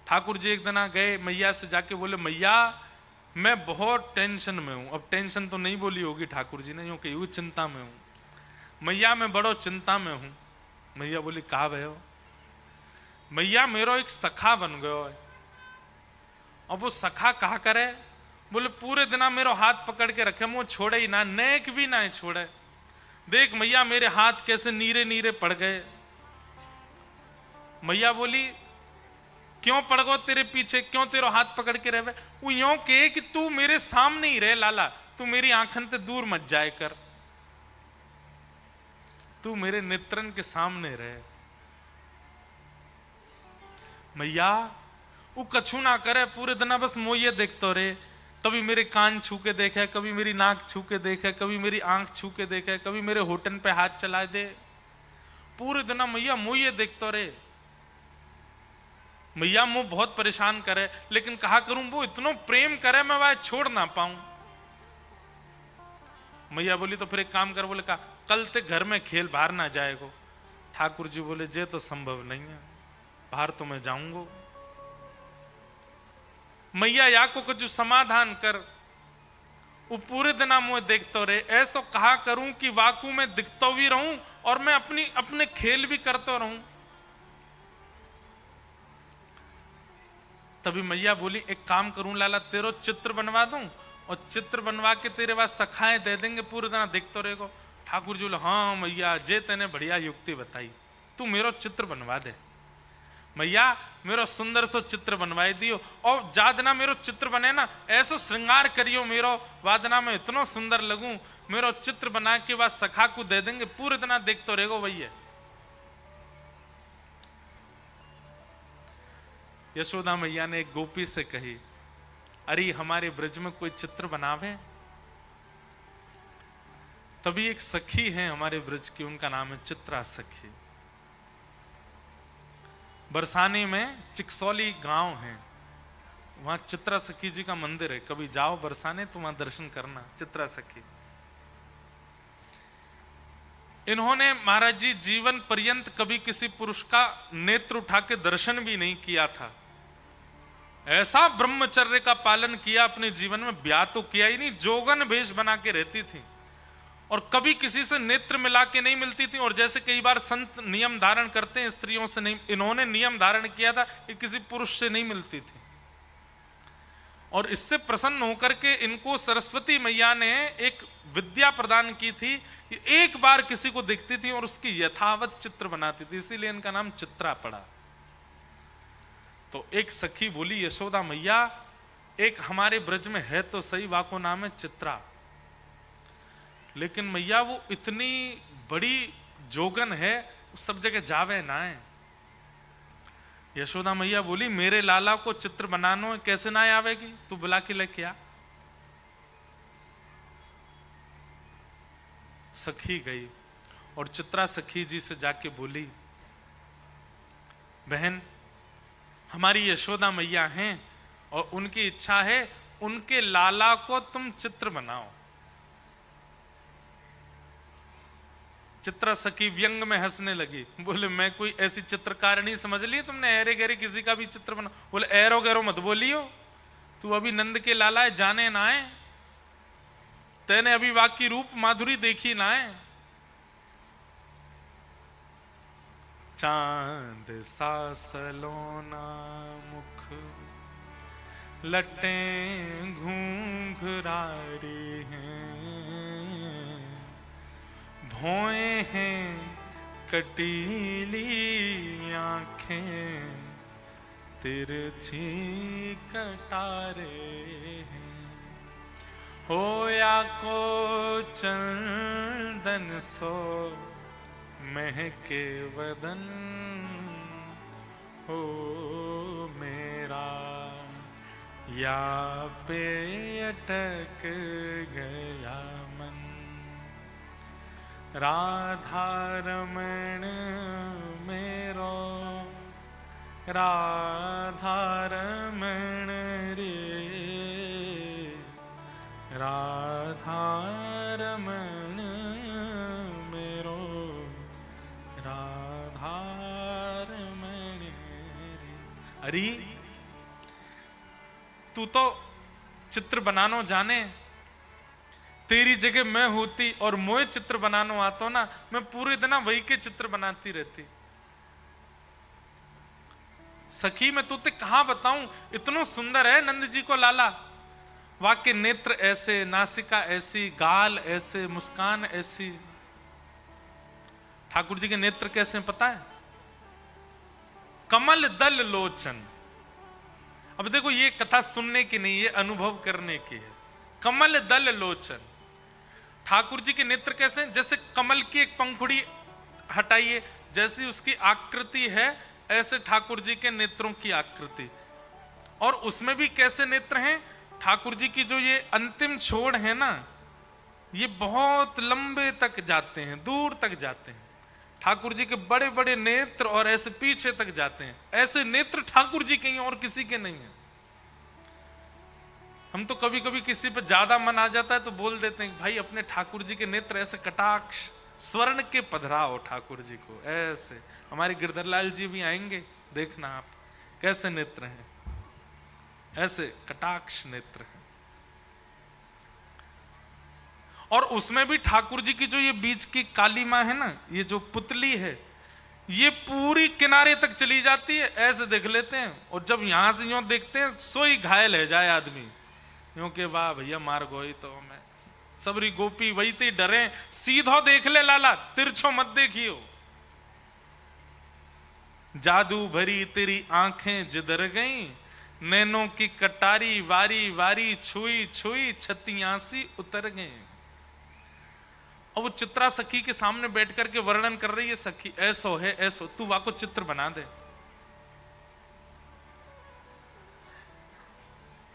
ठाकुर जी एक दिन गए मैया से जाके बोले, मैया मैं बहुत टेंशन में हूं। अब टेंशन तो नहीं बोली होगी ठाकुर जी ने, यूं कही वो चिंता में हूं। मैया मैं बड़ो चिंता में हूं। मैया बोली कहा भयो? मैया मेरो एक सखा बन गयो है। अब वो सखा कहा करे? बोले पूरे दिन मेरो हाथ पकड़ के रखे, वो छोड़े ही ना, नेक भी ना छोड़े। देख मैया मेरे हाथ कैसे नीरे नीरे पड़ गए। मैया बोली क्यों पड़ गो तेरे पीछे, क्यों तेरो हाथ पकड़ के रहे? वो यूं कहे कि तू मेरे सामने ही रहे लाला, तू मेरी आंखन ते दूर मत जाए कर, तू मेरे नेत्रन के सामने रहे। मैया वो कछु ना करे, पूरे दिन बस मोये देखते रहे। कभी मेरे कान छू के देखे, कभी मेरी नाक छू के देखे, कभी मेरी आंख छू के देखे, कभी मेरे होठन पे हाथ चला दे। पूरे दिन मैया मोये देखते रहे। मैया मुझ बहुत परेशान करे, लेकिन कहा करूं वो इतना प्रेम करे मैं वह छोड़ ना पाऊं। मैया बोली तो फिर एक काम कर। बोले कहा कल ते घर में खेल बाहर ना जाएगो। ठाकुर जी बोले जे तो संभव नहीं है, बाहर तो मैं जाऊंगा। मैया या को कुछ समाधान कर। वो पूरे दिन मुझे देखते रहे। ऐसा कहा करूं कि वाकू में दिखता भी रहूं और मैं अपने खेल भी करते रहूं। तभी मैया बोली एक काम करूं लाला, तेरो चित्र बनवा दूं और चित्र बनवा के तेरे पास सखाएं दे देंगे, पूरे दिन देखते रहेगो। ठाकुर जी बोले हाँ मैया जे तेने बढ़िया युक्ति बताई, तू मेरो चित्र बनवा दे। मैया मेरो सुंदर सो चित्र बनवाई दियो, और जादना मेरो चित्र बने ना ऐसो श्रृंगार करियो मेरो, वादना में इतना सुंदर लगूं, मेरो चित्र बना के बाद सखा को दे देंगे, पूरे दिन देखते रहेगो भैया। यशोदा मैया ने एक गोपी से कही, अरे हमारे ब्रज में कोई चित्र बनावे। तभी एक सखी है हमारे ब्रज की, उनका नाम है चित्रा सखी। बरसाने में चिकसौली गांव है, वहां चित्रा सखी जी का मंदिर है। कभी जाओ बरसाने तो वहां दर्शन करना, चित्रा सखी। इन्होंने महाराज जी जीवन पर्यंत कभी किसी पुरुष का नेत्र उठा के दर्शन भी नहीं किया था। ऐसा ब्रह्मचर्य का पालन किया अपने जीवन में, ब्याह तो किया ही नहीं, जोगन भेष बना के रहती थी और कभी किसी से नेत्र मिला के नहीं मिलती थी। और जैसे कई बार संत नियम धारण करते हैं स्त्रियों से, नहीं, इन्होंने नियम धारण किया था कि किसी पुरुष से नहीं मिलती थी। और इससे प्रसन्न होकर के इनको सरस्वती मैया ने एक विद्या प्रदान की थी, एक बार किसी को दिखती थी और उसकी यथावत चित्र बनाती थी, इसीलिए इनका नाम चित्रा पड़ा। तो एक सखी बोली यशोदा मैया एक हमारे ब्रज में है तो सही, वाको नाम है चित्रा, लेकिन मैया वो इतनी बड़ी जोगन है, सब जगह जावे ना है। यशोदा मैया बोली मेरे लाला को चित्र बनाना है, कैसे ना आवेगी, तू बुला के लेके आ। सखी गई और चित्रा सखी जी से जाके बोली बहन, हमारी यशोदा मैया हैं और उनकी इच्छा है उनके लाला को तुम चित्र बनाओ। चित्रा सखी व्यंग में हंसने लगी, बोले मैं कोई ऐसी चित्रकारिणी समझ ली तुमने, ऐरे गहरे किसी का भी चित्र बना। बोले ऐरो गहरो मत बोलियो, तू अभी नंद के लाला है, जाने ना है, तेने अभी वाकी रूप माधुरी देखी ना है। चांद सा सलोना मुख लटे घूंघरारी हैं, भौए हैं कटीली आंखें, तिरछी कटारे हैं। होया को चंदन सो महके वदन, हो मेरा या पे अटक गया मन। राधा रमण मेरो, राधा रमण रे, राधा रमण मेरो, राधा रमण रे। अरे तू तो चित्र बनानो जाने, तेरी जगह मैं होती और मोए चित्र बनानो आता ना, मैं पूरे दिन वही के चित्र बनाती रहती। सखी मैं तुझे कहां बताऊं, इतनो सुंदर है नंद जी को लाला, वाके नेत्र ऐसे, नासिका ऐसी, गाल ऐसे, मुस्कान ऐसी। ठाकुर जी के नेत्र कैसे पता है? कमल दल लोचन। अब देखो ये कथा सुनने की नहीं, ये अनुभव करने की है। कमल दल लोचन, ठाकुर जी के नेत्र कैसे? जैसे कमल की एक पंखुड़ी हटाइए, जैसी उसकी आकृति है ऐसे ठाकुर जी के नेत्रों की आकृति। और उसमें भी कैसे नेत्र हैं? ठाकुर जी की जो ये अंतिम छोड़ है ना, ये बहुत लंबे तक जाते हैं, दूर तक जाते हैं। ठाकुर जी के बड़े बड़े नेत्र और ऐसे पीछे तक जाते हैं। ऐसे नेत्र ठाकुर जी के हैं और किसी के नहीं है। हम तो कभी कभी किसी पर ज्यादा मन आ जाता है तो बोल देते हैं भाई अपने ठाकुर जी के नेत्र ऐसे कटाक्ष स्वर्ण के पधराओ ठाकुर जी को ऐसे। हमारे गिरधरलाल जी भी आएंगे, देखना आप कैसे नेत्र हैं, ऐसे कटाक्ष नेत्र हैं। और उसमें भी ठाकुर जी की जो ये बीच की काली मां है ना, ये जो पुतली है, ये पूरी किनारे तक चली जाती है, ऐसे देख लेते हैं। और जब यहां से यूं देखते हैं सोई घायल है जाए आदमी, यूं के वाह भैया मार गोई तो मैं सबरी गोपी वही ते डरे, सीधो देख ले लाला, तिरछो मत देखियो। जादू भरी तेरी आंखें जिधर गई, नैनों की कटारी वारी वारी छुई छुई छतियासी उतर गई। और वो चित्रा सखी के सामने बैठ करके वर्णन कर रही है, सखी ऐसो है ऐसो, तू वाको चित्र बना दे।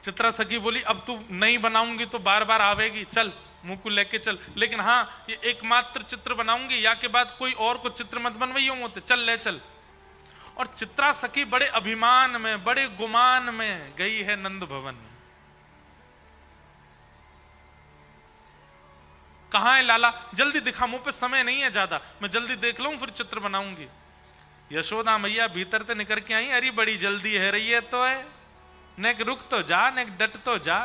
चित्रा सखी बोली अब तू नहीं बनाऊंगी तो बार बार आवेगी, चल मुंह को लेके चल, लेकिन हाँ ये एकमात्र चित्र बनाऊंगी, या के बाद कोई और को चित्र मत बनवाइयो मोते, चल ले चल। और चित्रा सखी बड़े अभिमान में, बड़े गुमान में गई है नंद भवन। कहां है लाला? जल्दी दिखा, मुंह पे समय नहीं है ज्यादा, मैं जल्दी देख लूं फिर चित्र बनाऊंगी। यशोदा मैया भीतर से निकल के आई, अरे बड़ी जल्दी है रही है तो है, नेक रुक तो जा, नेक डट तो जा।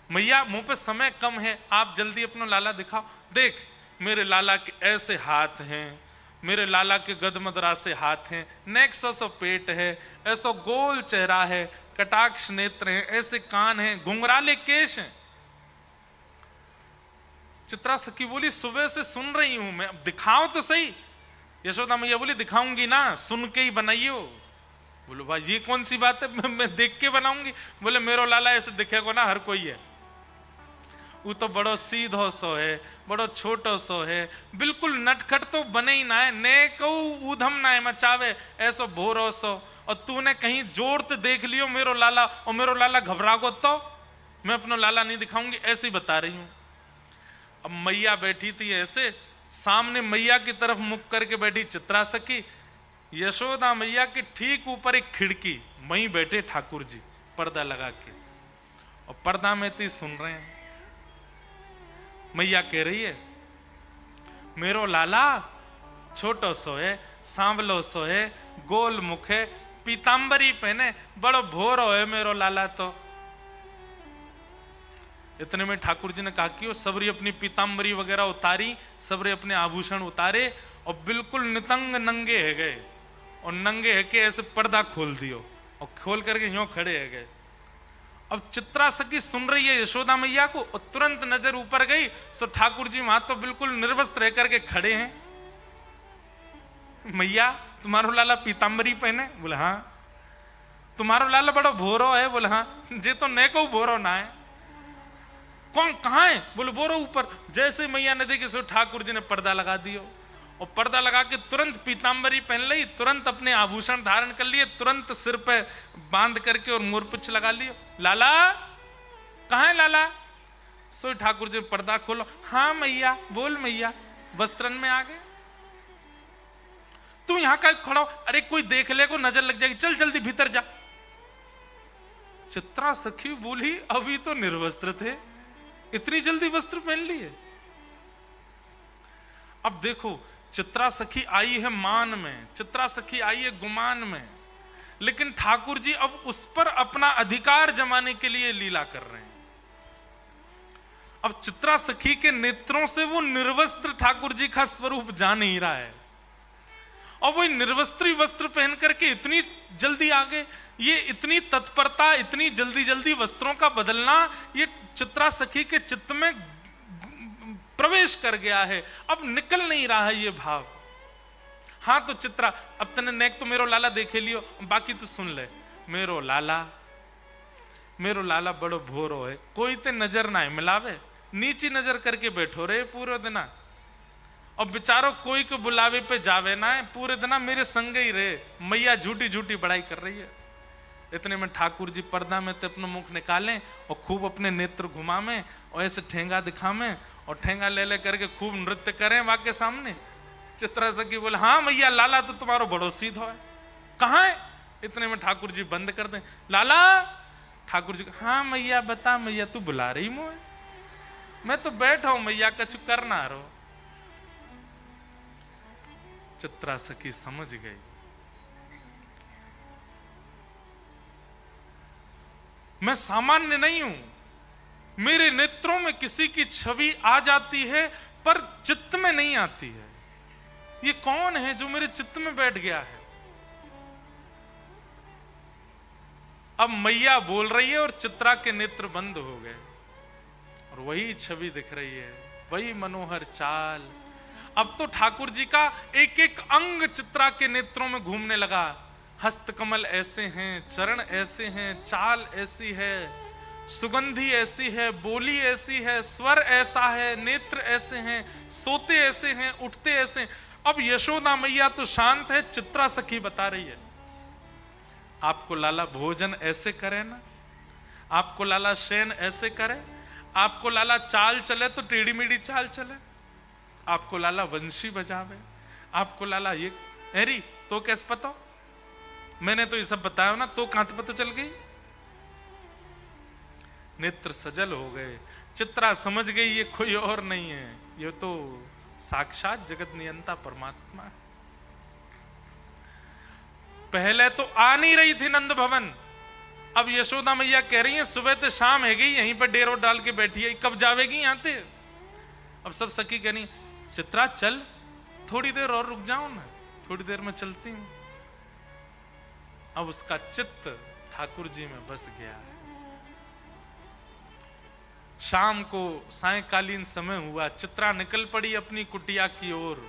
मैया मुंह पे समय कम है, आप जल्दी अपना लाला दिखाओ। देख मेरे लाला के ऐसे हाथ हैं, मेरे लाला के गदमदरा से हाथ हैं, नेक सो पेट है, ऐसो गोल चेहरा है, कटाक्ष नेत्र हैं, ऐसे कान हैं, घुंघराले केश हैं। चित्रा सखी बोली सुबह से सुन रही हूं मैं, अब दिखाओ तो सही। यशोदा मैया बोली दिखाऊंगी ना, सुन के ही बनाइयो। बोलो भाई ये कौन सी बात है, मैं देख के बनाऊंगी। बोले मेरो लाला ऐसे दिखेगा ना हर कोई है, वो तो बड़ो सीधो सो है, बड़ो छोटो सो है, बिल्कुल नटखट तो बने ही ना है, ने कहू ऊधम ना है मचावे, ऐसो भोरो सो। और तूने कहीं जोर तो देख लियो मेरो लाला, और मेरो लाला घबरा को तो मैं अपना लाला नहीं दिखाऊंगी, ऐसे ही बता रही हूं। अब मैया बैठी थी ऐसे, सामने मैया की तरफ मुख करके बैठी चित्रा सखी, यशोदा मैया के ठीक ऊपर एक खिड़की, वहीं बैठे ठाकुर जी पर्दा लगा के, और पर्दा में तो सुन रहे हैं। मैया कह रही है, मेरो लाला छोटो सो है, सांवलो सो है, गोल मुख है, पीतांबरी पहने, बड़ो भोरो है मेरो लाला। तो इतने में ठाकुर जी ने कहा कि वो सबरी अपनी पीतांबरी वगैरह उतारी, सबरे अपने आभूषण उतारे और बिल्कुल नितंग नंगे है गए, और नंगे है के ऐसे पर्दा खोल दियो और खोल करके यूं खड़े है गए। अब चित्रा सखी सुन रही है यशोदा मैया को, और तुरंत नजर ऊपर गई, सो ठाकुर जी वहां तो बिल्कुल निर्वस्त्र रह करके खड़े हैं। मैया तुम्हारो लाला पीतांबरी पहने? बोले हाँ। तुम्हारो लाला बड़ा भोरो है? बोले हाँ। जे तो नेको भोरो ना है। कौन कहाँ है? बोले बोरो ऊपर। जैसे मैया ने देखी सो ठाकुर जी ने पर्दा लगा दियो, और पर्दा लगा के तुरंत पीतांबरी पहन ली, तुरंत अपने आभूषण धारण कर लिए, तुरंत सिर पे बांध करके और मोरपिछ लगा लियो। लाला कहाँ है लाला? सो ठाकुर जी पर्दा खोलो। हाँ मैया। बोल मैया। वस्त्रन में आ गए। तू यहां का खड़ा हो? अरे कोई देख ले को नजर लग जाएगी, चल जल्दी भीतर जा। चित्रा सखी बोली अभी तो निर्वस्त्र थे, इतनी जल्दी वस्त्र पहन लिए? अब देखो, चित्रा सखी आई है मान में, चित्रा सखी आई है गुमान में, लेकिन ठाकुर जी अब उस पर अपना अधिकार जमाने के लिए लीला कर रहे हैं। अब चित्रा सखी के नेत्रों से वो निर्वस्त्र ठाकुर जी का स्वरूप जा नहीं रहा है, और वो निर्वस्त्री वस्त्र पहन करके इतनी जल्दी आ गए। ये इतनी तत्परता, इतनी जल्दी जल्दी वस्त्रों का बदलना, ये चित्रा सखी के चित्त में प्रवेश कर गया है, अब निकल नहीं रहा है ये भाव। हाँ तो चित्रा, अब तने नेक तो मेरो लाला देखे लियो, बाकी तो सुन ले। मेरो लाला बड़ो भोरो है, कोई ते नजर ना है मिलावे, नीची नजर करके बैठो रे पूरे दिन, और बेचारो कोई को बुलावे पे जावे ना है, पूरे दिन मेरे संग ही रे। मैया झूठी झूठी बड़ाई कर रही है। इतने में ठाकुर जी पर्दा में तो अपना मुख निकालें और खूब अपने नेत्र घुमावें और ऐसे ठेंगा दिखावें, और ठेंगा ले ले करके खूब नृत्य करें वहां के सामने। चित्रा सखी बोले हाँ मैया, लाला तो तुम्हारो बड़ो सीधो है, कहाँ है? इतने में ठाकुर जी बंद कर दें। लाला? ठाकुर जी हाँ मैया बता मैया, तू बुला रही मुझे? मैं तो बैठा हूं मैया, कछ करना रो। चित्रा सखी समझ गई, मैं सामान्य नहीं हूं, मेरे नेत्रों में किसी की छवि आ जाती है पर चित्त में नहीं आती है। ये कौन है जो मेरे चित्त में बैठ गया है? अब मैया बोल रही है और चित्रा के नेत्र बंद हो गए, और वही छवि दिख रही है, वही मनोहर चाल। अब तो ठाकुर जी का एक एक अंग चित्रा के नेत्रों में घूमने लगा। हस्त कमल ऐसे हैं, चरण ऐसे हैं, चाल ऐसी है, सुगंधी ऐसी है, बोली ऐसी है, स्वर ऐसा है, नेत्र ऐसे हैं, सोते ऐसे हैं, उठते ऐसे हैं। अब यशोदा मैया तो शांत है, चित्रा सखी बता रही है, आपको लाला भोजन ऐसे करे ना, आपको लाला शयन ऐसे करे, आपको लाला चाल चले तो टेढ़ी मेढ़ी चाल चले, आपको लाला वंशी बजावे, आपको लाला ये एरी तो कैसे पता? मैंने तो ये सब बताया ना, तो कहां पता चल गई? नेत्र सजल हो गए। चित्रा समझ गई ये कोई और नहीं है, ये तो साक्षात जगत नियंता परमात्मा है। पहले तो आ नहीं रही थी नंद भवन, अब यशोदा मैया कह रही है सुबह से शाम है गई, यहीं पर डेरो डाल के बैठी है, कब जावेगी यहाँ से? अब सब सखी कहनी चित्रा चल, थोड़ी देर और रुक जाओ ना, थोड़ी देर में चलती हूं। अब उसका चित्त ठाकुर जी में बस गया है। शाम को सायंकालीन समय हुआ, चित्रा निकल पड़ी अपनी कुटिया की ओर।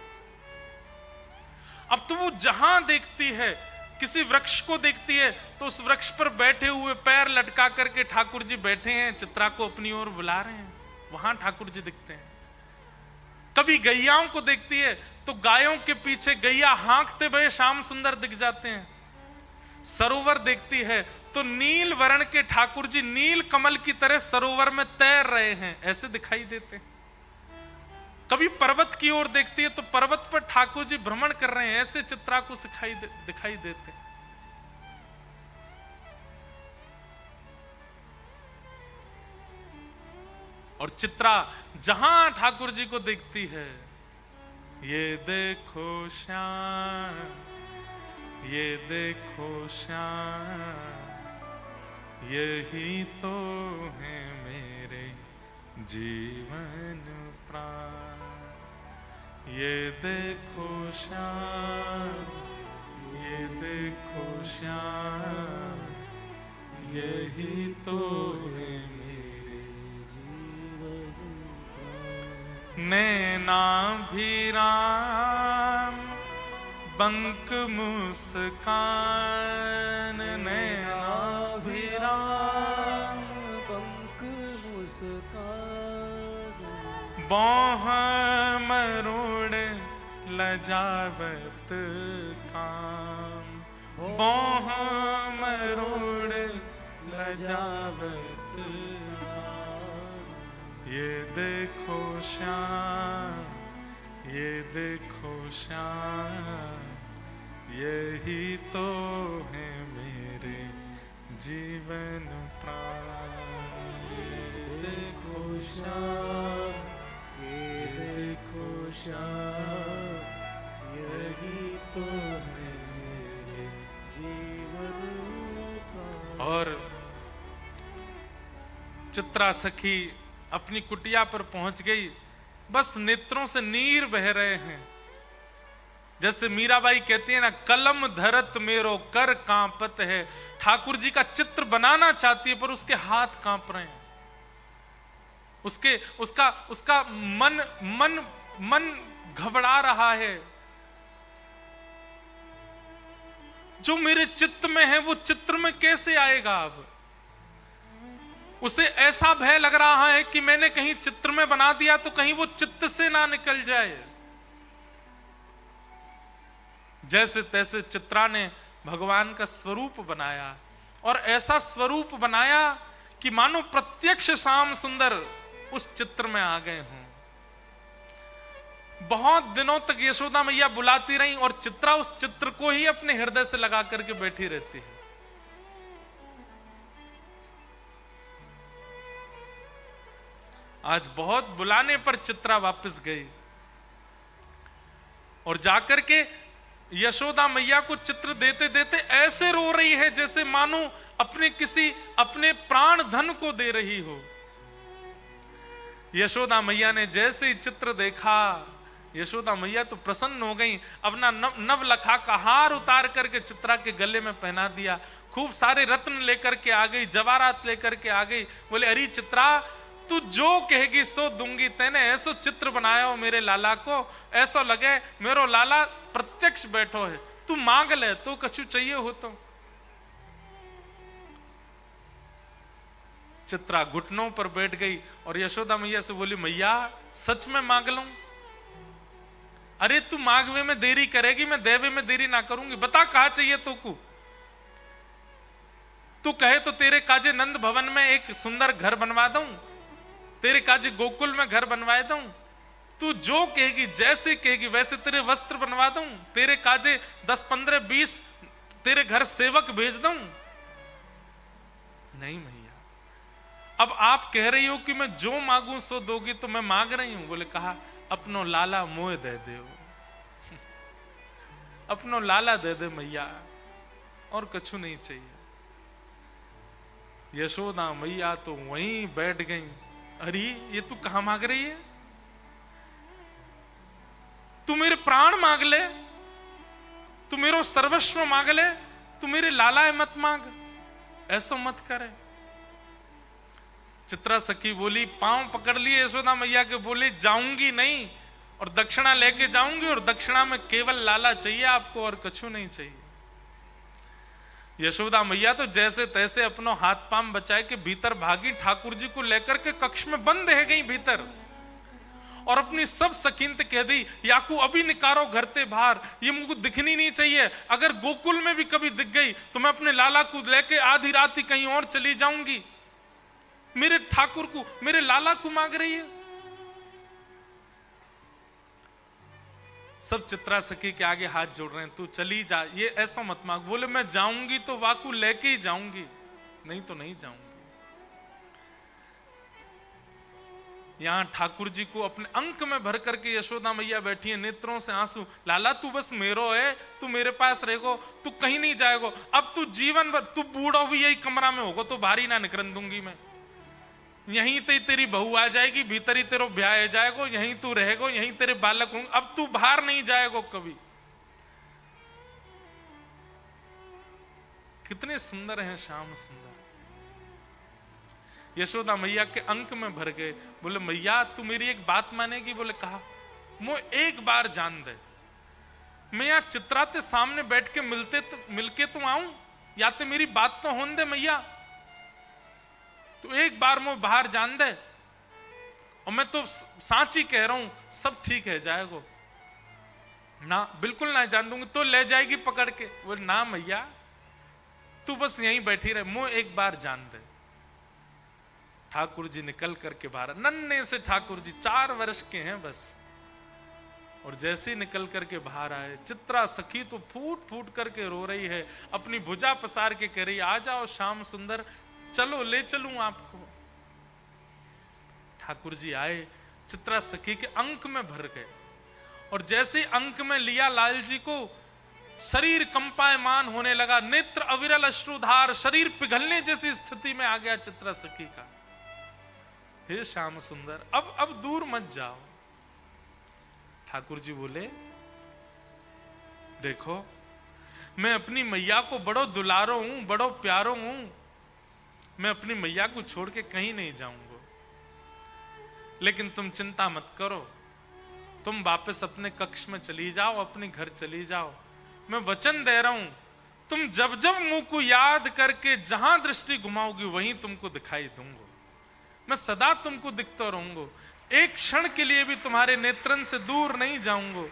अब तो वो जहां देखती है, किसी वृक्ष को देखती है तो उस वृक्ष पर बैठे हुए पैर लटका करके ठाकुर जी बैठे हैं, चित्रा को अपनी ओर बुला रहे हैं, वहां ठाकुर जी दिखते हैं। कभी गैयाओं को देखती है तो गायों के पीछे गैया हाँकते हुए श्याम सुंदर दिख जाते हैं। सरोवर देखती है तो नील वर्ण के ठाकुर जी नील कमल की तरह सरोवर में तैर रहे हैं, ऐसे दिखाई देते हैं। कभी पर्वत की ओर देखती है तो पर्वत पर ठाकुर जी भ्रमण कर रहे हैं, ऐसे चित्रा को दिखाई देते हैं। और चित्रा जहां ठाकुर जी को देखती है, ये देखो श्याम, ये देखो श्याम, यही तो है मेरे जीवन प्राण। ये देखो श्याम, ये देखो श्याम, यही तो है मेरे जीवन प्राण। नैनाभिराम बंक मुस्कान, नैनाभिराम बंक मुस्कान, बौह मरोड़ लजावत काम, बौह मरोड़ लजावत काम। ये देखो श्याम, ये देखो श्याम, यही तो है मेरे जीवन प्राण। ये देखो श्याम, ये देखो श्याम, यही तो है मेरे जीवन प्राण। और चित्रा सखी अपनी कुटिया पर पहुंच गई, बस नेत्रों से नीर बह रहे हैं। जैसे मीराबाई कहती है ना, कलम धरत मेरो कर कांपत है। ठाकुर जी का चित्र बनाना चाहती है पर उसके हाथ कांप रहे हैं, उसका मन घबरा रहा है। जो मेरे चित्त में है वो चित्र में कैसे आएगा? अब उसे ऐसा भय लग रहा है कि मैंने कहीं चित्र में बना दिया तो कहीं वो चित्त से ना निकल जाए। जैसे तैसे चित्रा ने भगवान का स्वरूप बनाया, और ऐसा स्वरूप बनाया कि मानो प्रत्यक्ष श्याम सुंदर उस चित्र में आ गए हों। बहुत दिनों तक यशोदा मैया बुलाती रही और चित्रा उस चित्र को ही अपने हृदय से लगा करके बैठी रहती है। आज बहुत बुलाने पर चित्रा वापस गई और जाकर के यशोदा मैया को चित्र देते देते ऐसे रो रही है जैसे मानो अपने प्राण धन को दे रही हो। यशोदा मैया ने जैसे ही चित्र देखा, यशोदा मैया तो प्रसन्न हो गई। अपना नवलखा का हार उतार करके चित्रा के गले में पहना दिया, खूब सारे रत्न लेकर के आ गई, जवाहरात लेकर के आ गई। बोले, अरे चित्रा, तू जो कहेगी सो दूंगी। तेने ऐसो चित्र बनाया हो मेरे लाला को, ऐसा लगे मेरो लाला प्रत्यक्ष बैठो है। तू मांग ले, तो कछु चाहिए हो तो। चित्रा घुटनों पर बैठ गई और यशोदा मैया से बोली, मैया सच में मांग लूं? अरे तू मांगवे में देरी करेगी, मैं देवे में देरी ना करूंगी। बता कहा चाहिए तो को। तू कहे तो तेरे काजे नंद भवन में एक सुंदर घर बनवा दूं, तेरे काजे गोकुल में घर बनवा दूं। तू जो कहेगी, जैसे कहेगी वैसे तेरे वस्त्र बनवा दूं, तेरे काजे 10, 15, 20 तेरे घर सेवक भेज दूं। नहीं मैया, अब आप कह रही हो कि मैं जो मांगू सो दोगी, तो मैं मांग रही हूं। बोले, कहा अपनो लाला मोह दे दे अपनो लाला दे दे मैया, और कछु नहीं चाहिए। यशोदा मैया तो वहीं बैठ गई। अरे ये तू कहां मांग रही है? तू मेरे प्राण मांग ले, तू मेरो सर्वस्व मांग ले, तू मेरे लाला मत मांग, ऐसा मत करे। चित्रा सखी बोली, पांव पकड़ लिए यशोदा मैया के, बोले जाऊंगी नहीं, और दक्षिणा लेके जाऊंगी, और दक्षिणा में केवल लाला चाहिए आपको, और कछु नहीं चाहिए। यशोदा मैया तो जैसे तैसे अपनो हाथ पांव बचाए के भीतर भागी, ठाकुर जी को लेकर के कक्ष में बंद रह गई भीतर, और अपनी सब सकीनत कह दी, याकू अभी निकारो घर ते बाहर, ये मुझको दिखनी नहीं चाहिए। अगर गोकुल में भी कभी दिख गई तो मैं अपने लाला को लेके आधी रात ही कहीं और चली जाऊंगी। मेरे ठाकुर को, मेरे लाला को मांग रही है। सब चित्रा सखी के आगे हाथ जोड़ रहे हैं, तू चली जा, ये ऐसा मत मांग। बोले मैं जाऊंगी तो वाकू लेके ही जाऊंगी, नहीं तो नहीं जाऊंगी। यहां ठाकुर जी को अपने अंक में भर करके यशोदा मैया बैठी है, नेत्रों से आंसू। लाला तू बस मेरो है, तू मेरे पास रहेगो, तू कहीं नहीं जाएगो। अब तू जीवन भर, तू बूढ़ा भी यही कमरा में होगो तो बाहरी ना निकलन दूंगी मैं। यहीं ते तेरी बहू आ जाएगी, भीतर ही तेरो ब्याह जाएगो, यहीं तू रहेगो, यहीं तेरे बालक होंगे, अब तू बाहर नहीं जाएगो कभी। कितने सुंदर हैं श्याम सुंदर। यशोदा मैया के अंक में भर गए। बोले मैया तू मेरी एक बात मानेगी? बोले कहा, मुझे एक बार जान दे, मैं यहाँ चित्रा ते सामने बैठ के मिलके तो आऊं, या तो मेरी बात तो होने दे मैया, तो एक बार मुझे बाहर जान दे, और मैं तो सांची कह रहा हूं सब ठीक है जाएगो ना, बिल्कुल ना जान दूंगी। तो ले जाएगी पकड़ के। बोले ना मैया तू बस यहीं बैठी रहे, मुझे एक बार जान दे। ठाकुर जी निकल करके बाहर, नन्हे से ठाकुर जी 4 वर्ष के हैं बस, और जैसे ही निकल करके बाहर आए, चित्रा सखी तो फूट फूट करके रो रही है, अपनी भुजा पसार के कह रही, आ जाओ श्याम सुंदर, चलो ले चलूं आपको। ठाकुर जी आए, चित्रा सखी के अंक में भर गए, और जैसे अंक में लिया लाल जी को, शरीर कंपायमान होने लगा, नेत्र अविरल अश्रुधार, शरीर पिघलने जैसी स्थिति में आ गया चित्रा सखी का। हे श्याम सुंदर अब दूर मत जाओ। ठाकुर जी बोले देखो मैं अपनी मैया को बड़ो दुलारो हूं, बड़ो प्यारो हूं, मैं अपनी मैया को छोड़ के कहीं नहीं जाऊंगा, लेकिन तुम चिंता मत करो, तुम वापस अपने कक्ष में चली जाओ, अपने घर चली जाओ। मैं वचन दे रहा हूं, तुम जब जब मुंह को याद करके जहां दृष्टि घुमाओगी वहीं तुमको दिखाई दूंगा, मैं सदा तुमको दिखता रहूंगा, एक क्षण के लिए भी तुम्हारे नेत्रन से दूर नहीं जाऊंगा।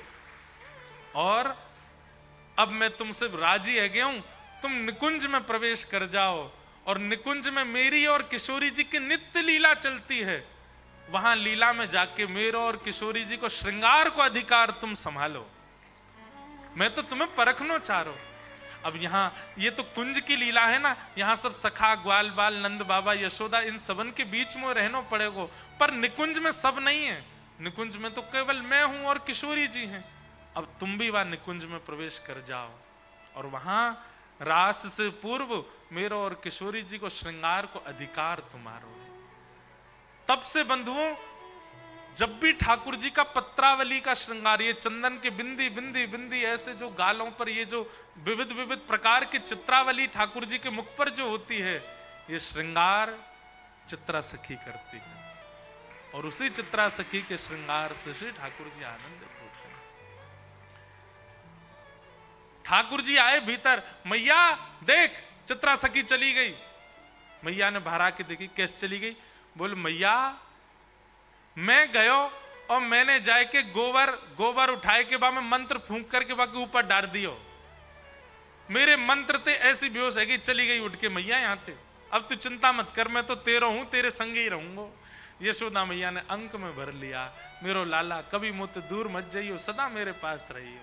और अब मैं तुमसे राजी है गया हूं, तुम निकुंज में प्रवेश कर जाओ, और निकुंज में मेरी और किशोरी जी की नित्य लीला चलती है, वहां लीला में जाके मेरे और किशोरी जी को श्रृंगार को अधिकार तुम संभालो, मैं तो तुम्हें परखना चाह रहा हूं। अब यहाँ ये तो कुंज की लीला है ना, यहाँ सब सखा ग्वाल बाल नंद बाबा यशोदा इन सबन के बीच में रहना पड़ेगा, पर निकुंज में सब नहीं है, निकुंज में तो केवल मैं हूं और किशोरी जी हैं। अब तुम भी वहां निकुंज में प्रवेश कर जाओ, और वहां रास से पूर्व मेरा और किशोरी जी को श्रृंगार को अधिकार तुम्हारो है। तब से बंधुओं जब भी ठाकुर जी का पत्रावली का श्रृंगार, ये चंदन के बिंदी बिंदी बिंदी ऐसे जो गालों पर ये जो विविध विविध प्रकार की चित्रावली ठाकुर जी के मुख पर जो होती है, ये श्रृंगार चित्रा सखी करती है, और उसी चित्रा सखी के श्रृंगार से श्री ठाकुर जी आनंदित होते हैं। ठाकुर जी आए भीतर, मैया देख चित्रा सखी चली गई। मैया ने बाहर आके देखी, कैसे चली गई? बोल मैया मैं गयो और मैंने जाके गोबर उठाए के बाद में मंत्र फूंक करके बाकी ऊपर डाल दियो, मेरे मंत्र ते ऐसी बेहोश है कि चली गई उठ के मैया यहाँ थे। अब तू चिंता मत कर, मैं तो तेरा हूं, तेरे संग ही रहूंगा। यशोदा मैया ने अंक में भर लिया, मेरो लाला कभी मुझसे दूर मत जाइयो, सदा मेरे पास रहियो।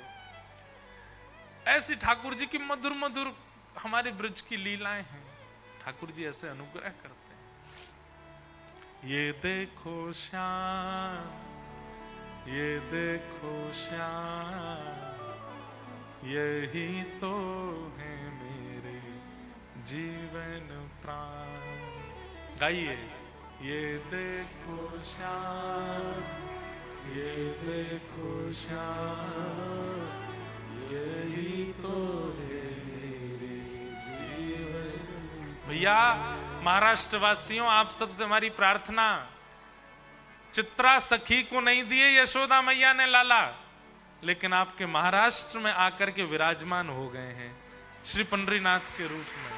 ऐसी ठाकुर जी की मधुर मधुर हमारे ब्रज की लीलाएं हैं, ठाकुर जी ऐसे अनुग्रह करते हैं। ये देखो श्याम, ये देखो श्याम, यही तो है मेरे जीवन प्राण। गाइए, ये देखो श्याम, ये देखो श्याम, यही तो है मेरे जीवन। भैया महाराष्ट्र वासियों, आप सबसे हमारी प्रार्थना, चित्रा सखी को नहीं दिए यशोदा मैया ने लाला, लेकिन आपके महाराष्ट्र में आकर के विराजमान हो गए हैं श्री पंडरीनाथ के रूप में।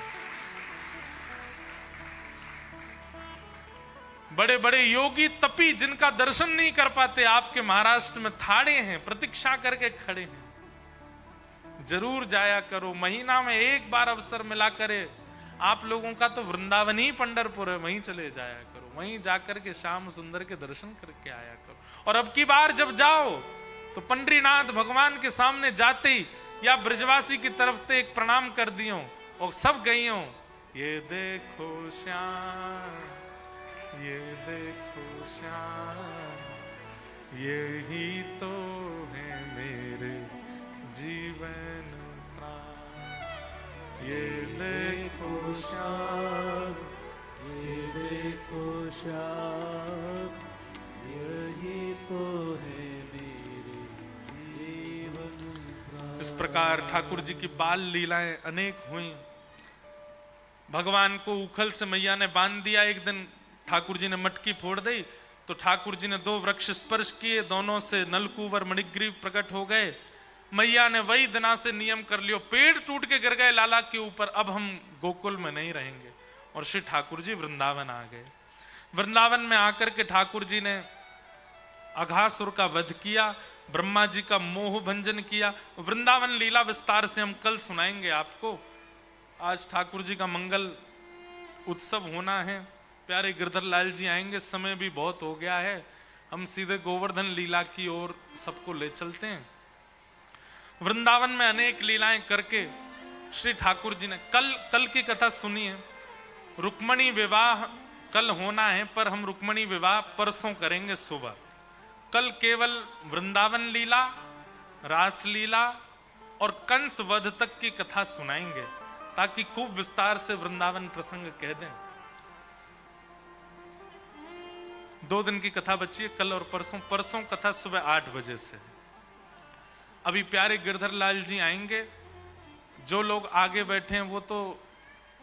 बड़े बड़े योगी तपी जिनका दर्शन नहीं कर पाते, आपके महाराष्ट्र में थाड़े हैं, प्रतीक्षा करके खड़े हैं। जरूर जाया करो, महीना में एक बार अवसर मिला करे। आप लोगों का तो वृंदावन ही पंढरपुर है, वहीं चले जाया करो, वहीं जाकर के श्याम सुंदर के दर्शन करके आया करो। और अब की बार जब जाओ तो पंडरीनाथ भगवान के सामने जाते ही या ब्रजवासी की तरफ से एक प्रणाम कर दियो और सब गई हो, ये देखो श्याम, ये देखो श्याम, यही तो है मेरे जीवन प्राण। ये देखो श्याम, ये देखो श्याम, यही तो है मेरे जीवन प्राण। इस प्रकार ठाकुर जी की बाल लीलाएं अनेक हुई। भगवान को उखल से मैया ने बांध दिया। एक दिन ठाकुर जी ने मटकी फोड़ दी तो ठाकुर जी ने 2 वृक्ष स्पर्श किए, दोनों से नलकूवर मणिग्रीव प्रकट हो गए। मैया ने वही दिना से नियम कर लियो, पेड़ टूट के गिर गए लाला के ऊपर, अब हम गोकुल में नहीं रहेंगे। और श्री ठाकुर जी वृंदावन आ गए। वृंदावन में आकर के ठाकुर जी ने अघासुर का वध किया, ब्रह्मा जी का मोह भंजन किया। वृंदावन लीला विस्तार से हम कल सुनाएंगे आपको। आज ठाकुर जी का मंगल उत्सव होना है। प्यारे गिरधर लाल जी आएंगे, समय भी बहुत हो गया है। हम सीधे गोवर्धन लीला की ओर सबको ले चलते हैं। वृंदावन में अनेक लीलाएं करके श्री ठाकुर जी ने कल की कथा सुनी है। रुक्मणी विवाह कल होना है, पर हम रुक्मणी विवाह परसों करेंगे सुबह। कल केवल वृंदावन लीला, रास लीला और कंस वध तक की कथा सुनाएंगे, ताकि खूब विस्तार से वृंदावन प्रसंग कह दें। 2 दिन की कथा बची है, कल और परसों। परसों कथा सुबह 8 बजे से। अभी प्यारे गिरधर लाल जी आएंगे। जो लोग आगे बैठे हैं वो तो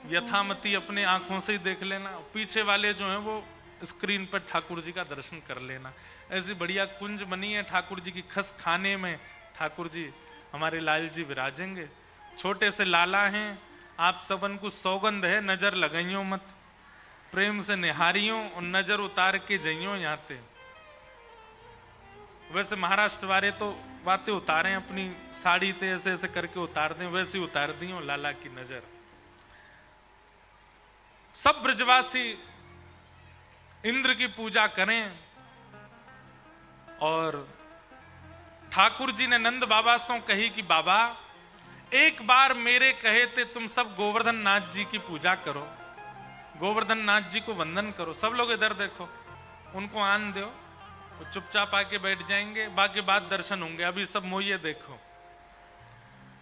यथामति अपने आंखों से ही देख लेना, पीछे वाले जो हैं वो स्क्रीन पर ठाकुर जी का दर्शन कर लेना। ऐसी बढ़िया कुंज बनी है ठाकुर जी की। खस खाने में ठाकुर जी हमारे लाल जी विराजेंगे। छोटे से लाला हैं, आप सबन को सौगंध है, नजर लगाइयो मत, प्रेम से निहारियों और नजर उतार के जइयो याते। वैसे महाराष्ट्र वाले तो बातें उतारें, अपनी साड़ी ते ऐसे ऐसे करके उतार दें, वैसे ही उतार दी लाला की नजर। सब ब्रजवासी इंद्र की पूजा करें। और ठाकुर जी ने नंद बाबा से कही कि बाबा एक बार मेरे कहे थे तुम सब गोवर्धन नाथ जी की पूजा करो, गोवर्धन नाथ जी को वंदन करो। सब लोग इधर देखो, उनको आन दो, तो चुपचाप आके बैठ जाएंगे, बाकी बाद दर्शन होंगे। अभी सब मोये देखो।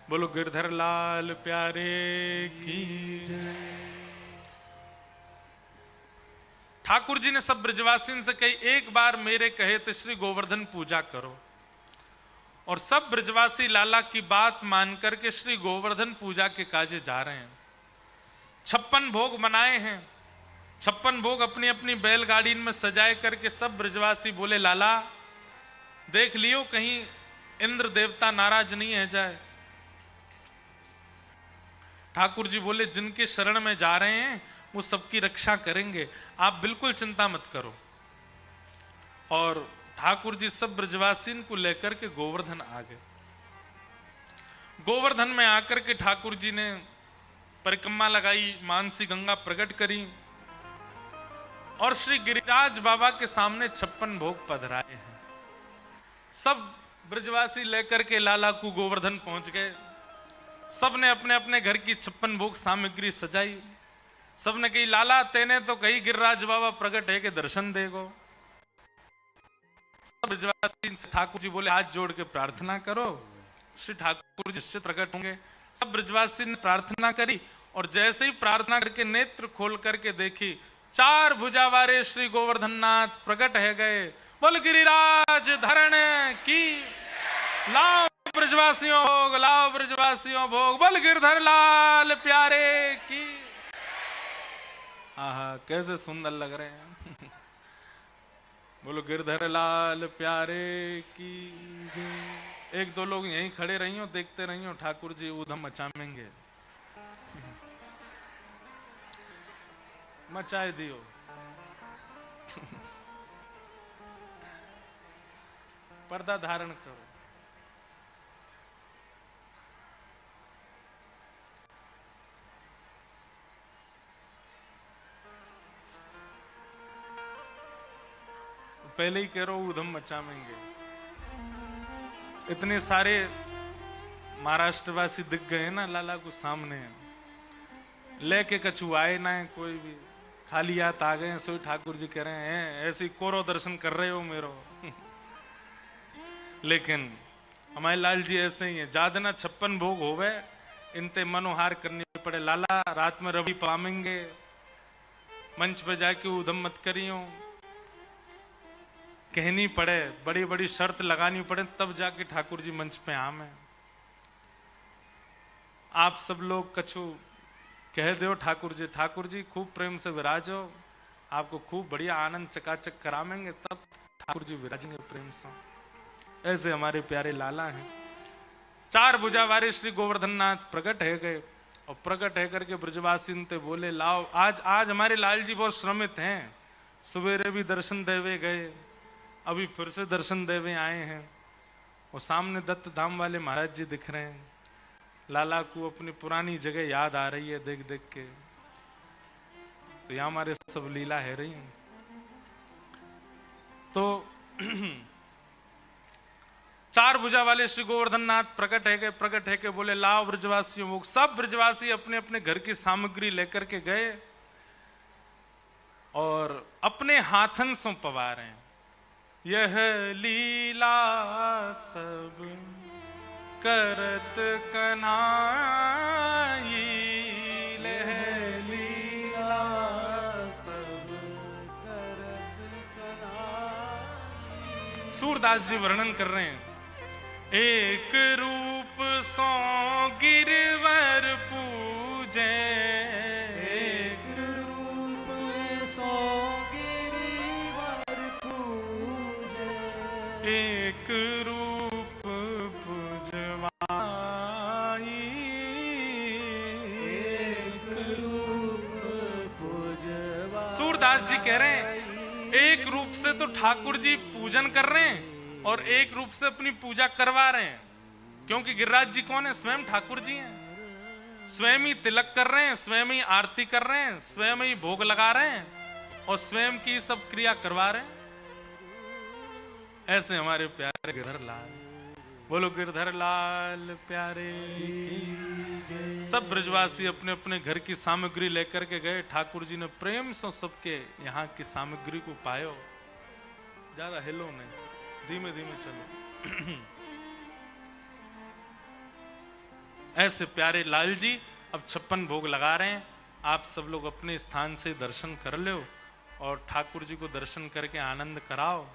बोलो गिरधर लाल प्यारे की जय। ठाकुर जी ने सब ब्रजवासी से कही एक बार मेरे कहे थे श्री गोवर्धन पूजा करो। और सब ब्रजवासी लाला की बात मान करके श्री गोवर्धन पूजा के काजे जा रहे हैं। 56 भोग बनाए हैं। 56 भोग अपनी अपनी बैलगाड़ी में सजाए करके सब ब्रजवासी बोले लाला देख लियो कहीं इंद्र देवता नाराज नहीं है जाए। ठाकुर जी बोले जिनके शरण में जा रहे हैं वो सबकी रक्षा करेंगे, आप बिल्कुल चिंता मत करो। और ठाकुर जी सब ब्रजवासी को लेकर के गोवर्धन आ गए। गोवर्धन में आकर के ठाकुर जी ने परिक्रमा लगाई, मानसी गंगा प्रकट करी और श्री गिरिराज बाबा के सामने 56 भोग पधराए हैं। सब ब्रजवासी लेकर के लाला को गोवर्धन पहुंच गए। सब ने अपने अपने घर की 56 भोग सामग्री सजाई। सबने कही लाला तेने तो कही गिरिराज बाबा प्रकट है के दर्शन देगो। सब ब्रजवासी से ठाकुर जी बोले हाथ जोड़ के प्रार्थना करो, श्री ठाकुर जी निश्चित प्रकट होंगे। सब ब्रजवासी ने प्रार्थना करी और जैसे ही प्रार्थना करके नेत्र खोल करके देखी 4 भुजा वाले श्री गोवर्धन नाथ प्रकट है गए। बोल गिरिराज धरण की, लाओ ब्रजवासियों भोग, लाओ ब्रजवासियों भोग, बोल गिरधर लाल प्यारे की। आहा कैसे सुंदर लग रहे हैं। बोलो गिरधर लाल प्यारे की। 1-2 लोग यहीं खड़े रहियो, देखते रहियो, ठाकुर जी ऊधम मचाएंगे। मचाए दियो। पर्दा धारण करो। पहले ही कह रहा हूं ऊधम मचाएंगे। इतने सारे महाराष्ट्रवासी दिख गए ना लाला को सामने, लेके कछु आए ना है कोई भी, खाली हाथ आ गए। सो ठाकुर जी कह रहे हैं ऐसे ही कोरो दर्शन कर रहे हो मेरो। लेकिन हमारे लाल जी ऐसे ही है, जादना 56 भोग होवे इनते मनोहार करनी पड़े। लाला रात में रवि पामेंगे, मंच पे जाके उधम मत करियो, कहनी पड़े, बड़ी बड़ी शर्त लगानी पड़े, तब जाके ठाकुर जी मंच पे आमे। आप सब लोग कछु कह दो ठाकुर जी खूब प्रेम से विराजो, आपको खूब बढ़िया आनंद चकाचक करामेंगे, तब ठाकुर जी विराजेंगे प्रेम से। ऐसे हमारे प्यारे लाला हैं। 4 भुजा वाले श्री गोवर्धन नाथ प्रकट है गए, और प्रकट है करके ब्रजवासी उनते बोले लाओ। आज हमारे लाल जी बहुत श्रमित हैं, सवेरे भी दर्शन देवे गए, अभी फिर से दर्शन देवे आए हैं। और सामने दत्त धाम वाले महाराज जी दिख रहे हैं। लाला को अपनी पुरानी जगह याद आ रही है देख देख के, तो यहाँ हमारे सब लीला है रही हैं। तो 4 भुजा वाले श्री गोवर्धन नाथ प्रकट है के बोले लाओ ब्रजवासियों। वो सब ब्रजवासी अपने अपने घर की सामग्री लेकर के गए और अपने हाथन से पवारे हैं। यह लीला सब करत कन्हाई, लीला सब करत कन्हाई। सूरदास जी वर्णन कर रहे हैं, एक रूप सो गिरवर पूजे, एक रूप सो गिरवर पूजे, एक रूप पुजवाई, एक रूप पूजवाई। सूरदास जी कह रहे हैं एक रूप से तो ठाकुर जी पूजन कर रहे हैं और एक रूप से अपनी पूजा करवा रहे हैं, क्योंकि गिरिराज जी कौन है? स्वयं ठाकुर जी हैं। स्वयं ही तिलक कर रहे हैं, स्वयं ही आरती कर रहे हैं, स्वयं ही भोग लगा रहे हैं और स्वयं की सब क्रिया करवा रहे हैं। ऐसे हमारे प्यारे गिरधर लाल, बोलो गिरधर लाल प्यारे की। सब ब्रजवासी अपने अपने घर की सामग्री लेकर के गए। ठाकुर जी ने प्रेम से सबके यहाँ की सामग्री को पायो। ज्यादा हिलो नहीं, धीमे धीमे चलो। ऐसे प्यारे लाल जी अब 56 भोग लगा रहे हैं। आप सब लोग अपने स्थान से दर्शन कर लो और ठाकुर जी को दर्शन करके आनंद कराओ।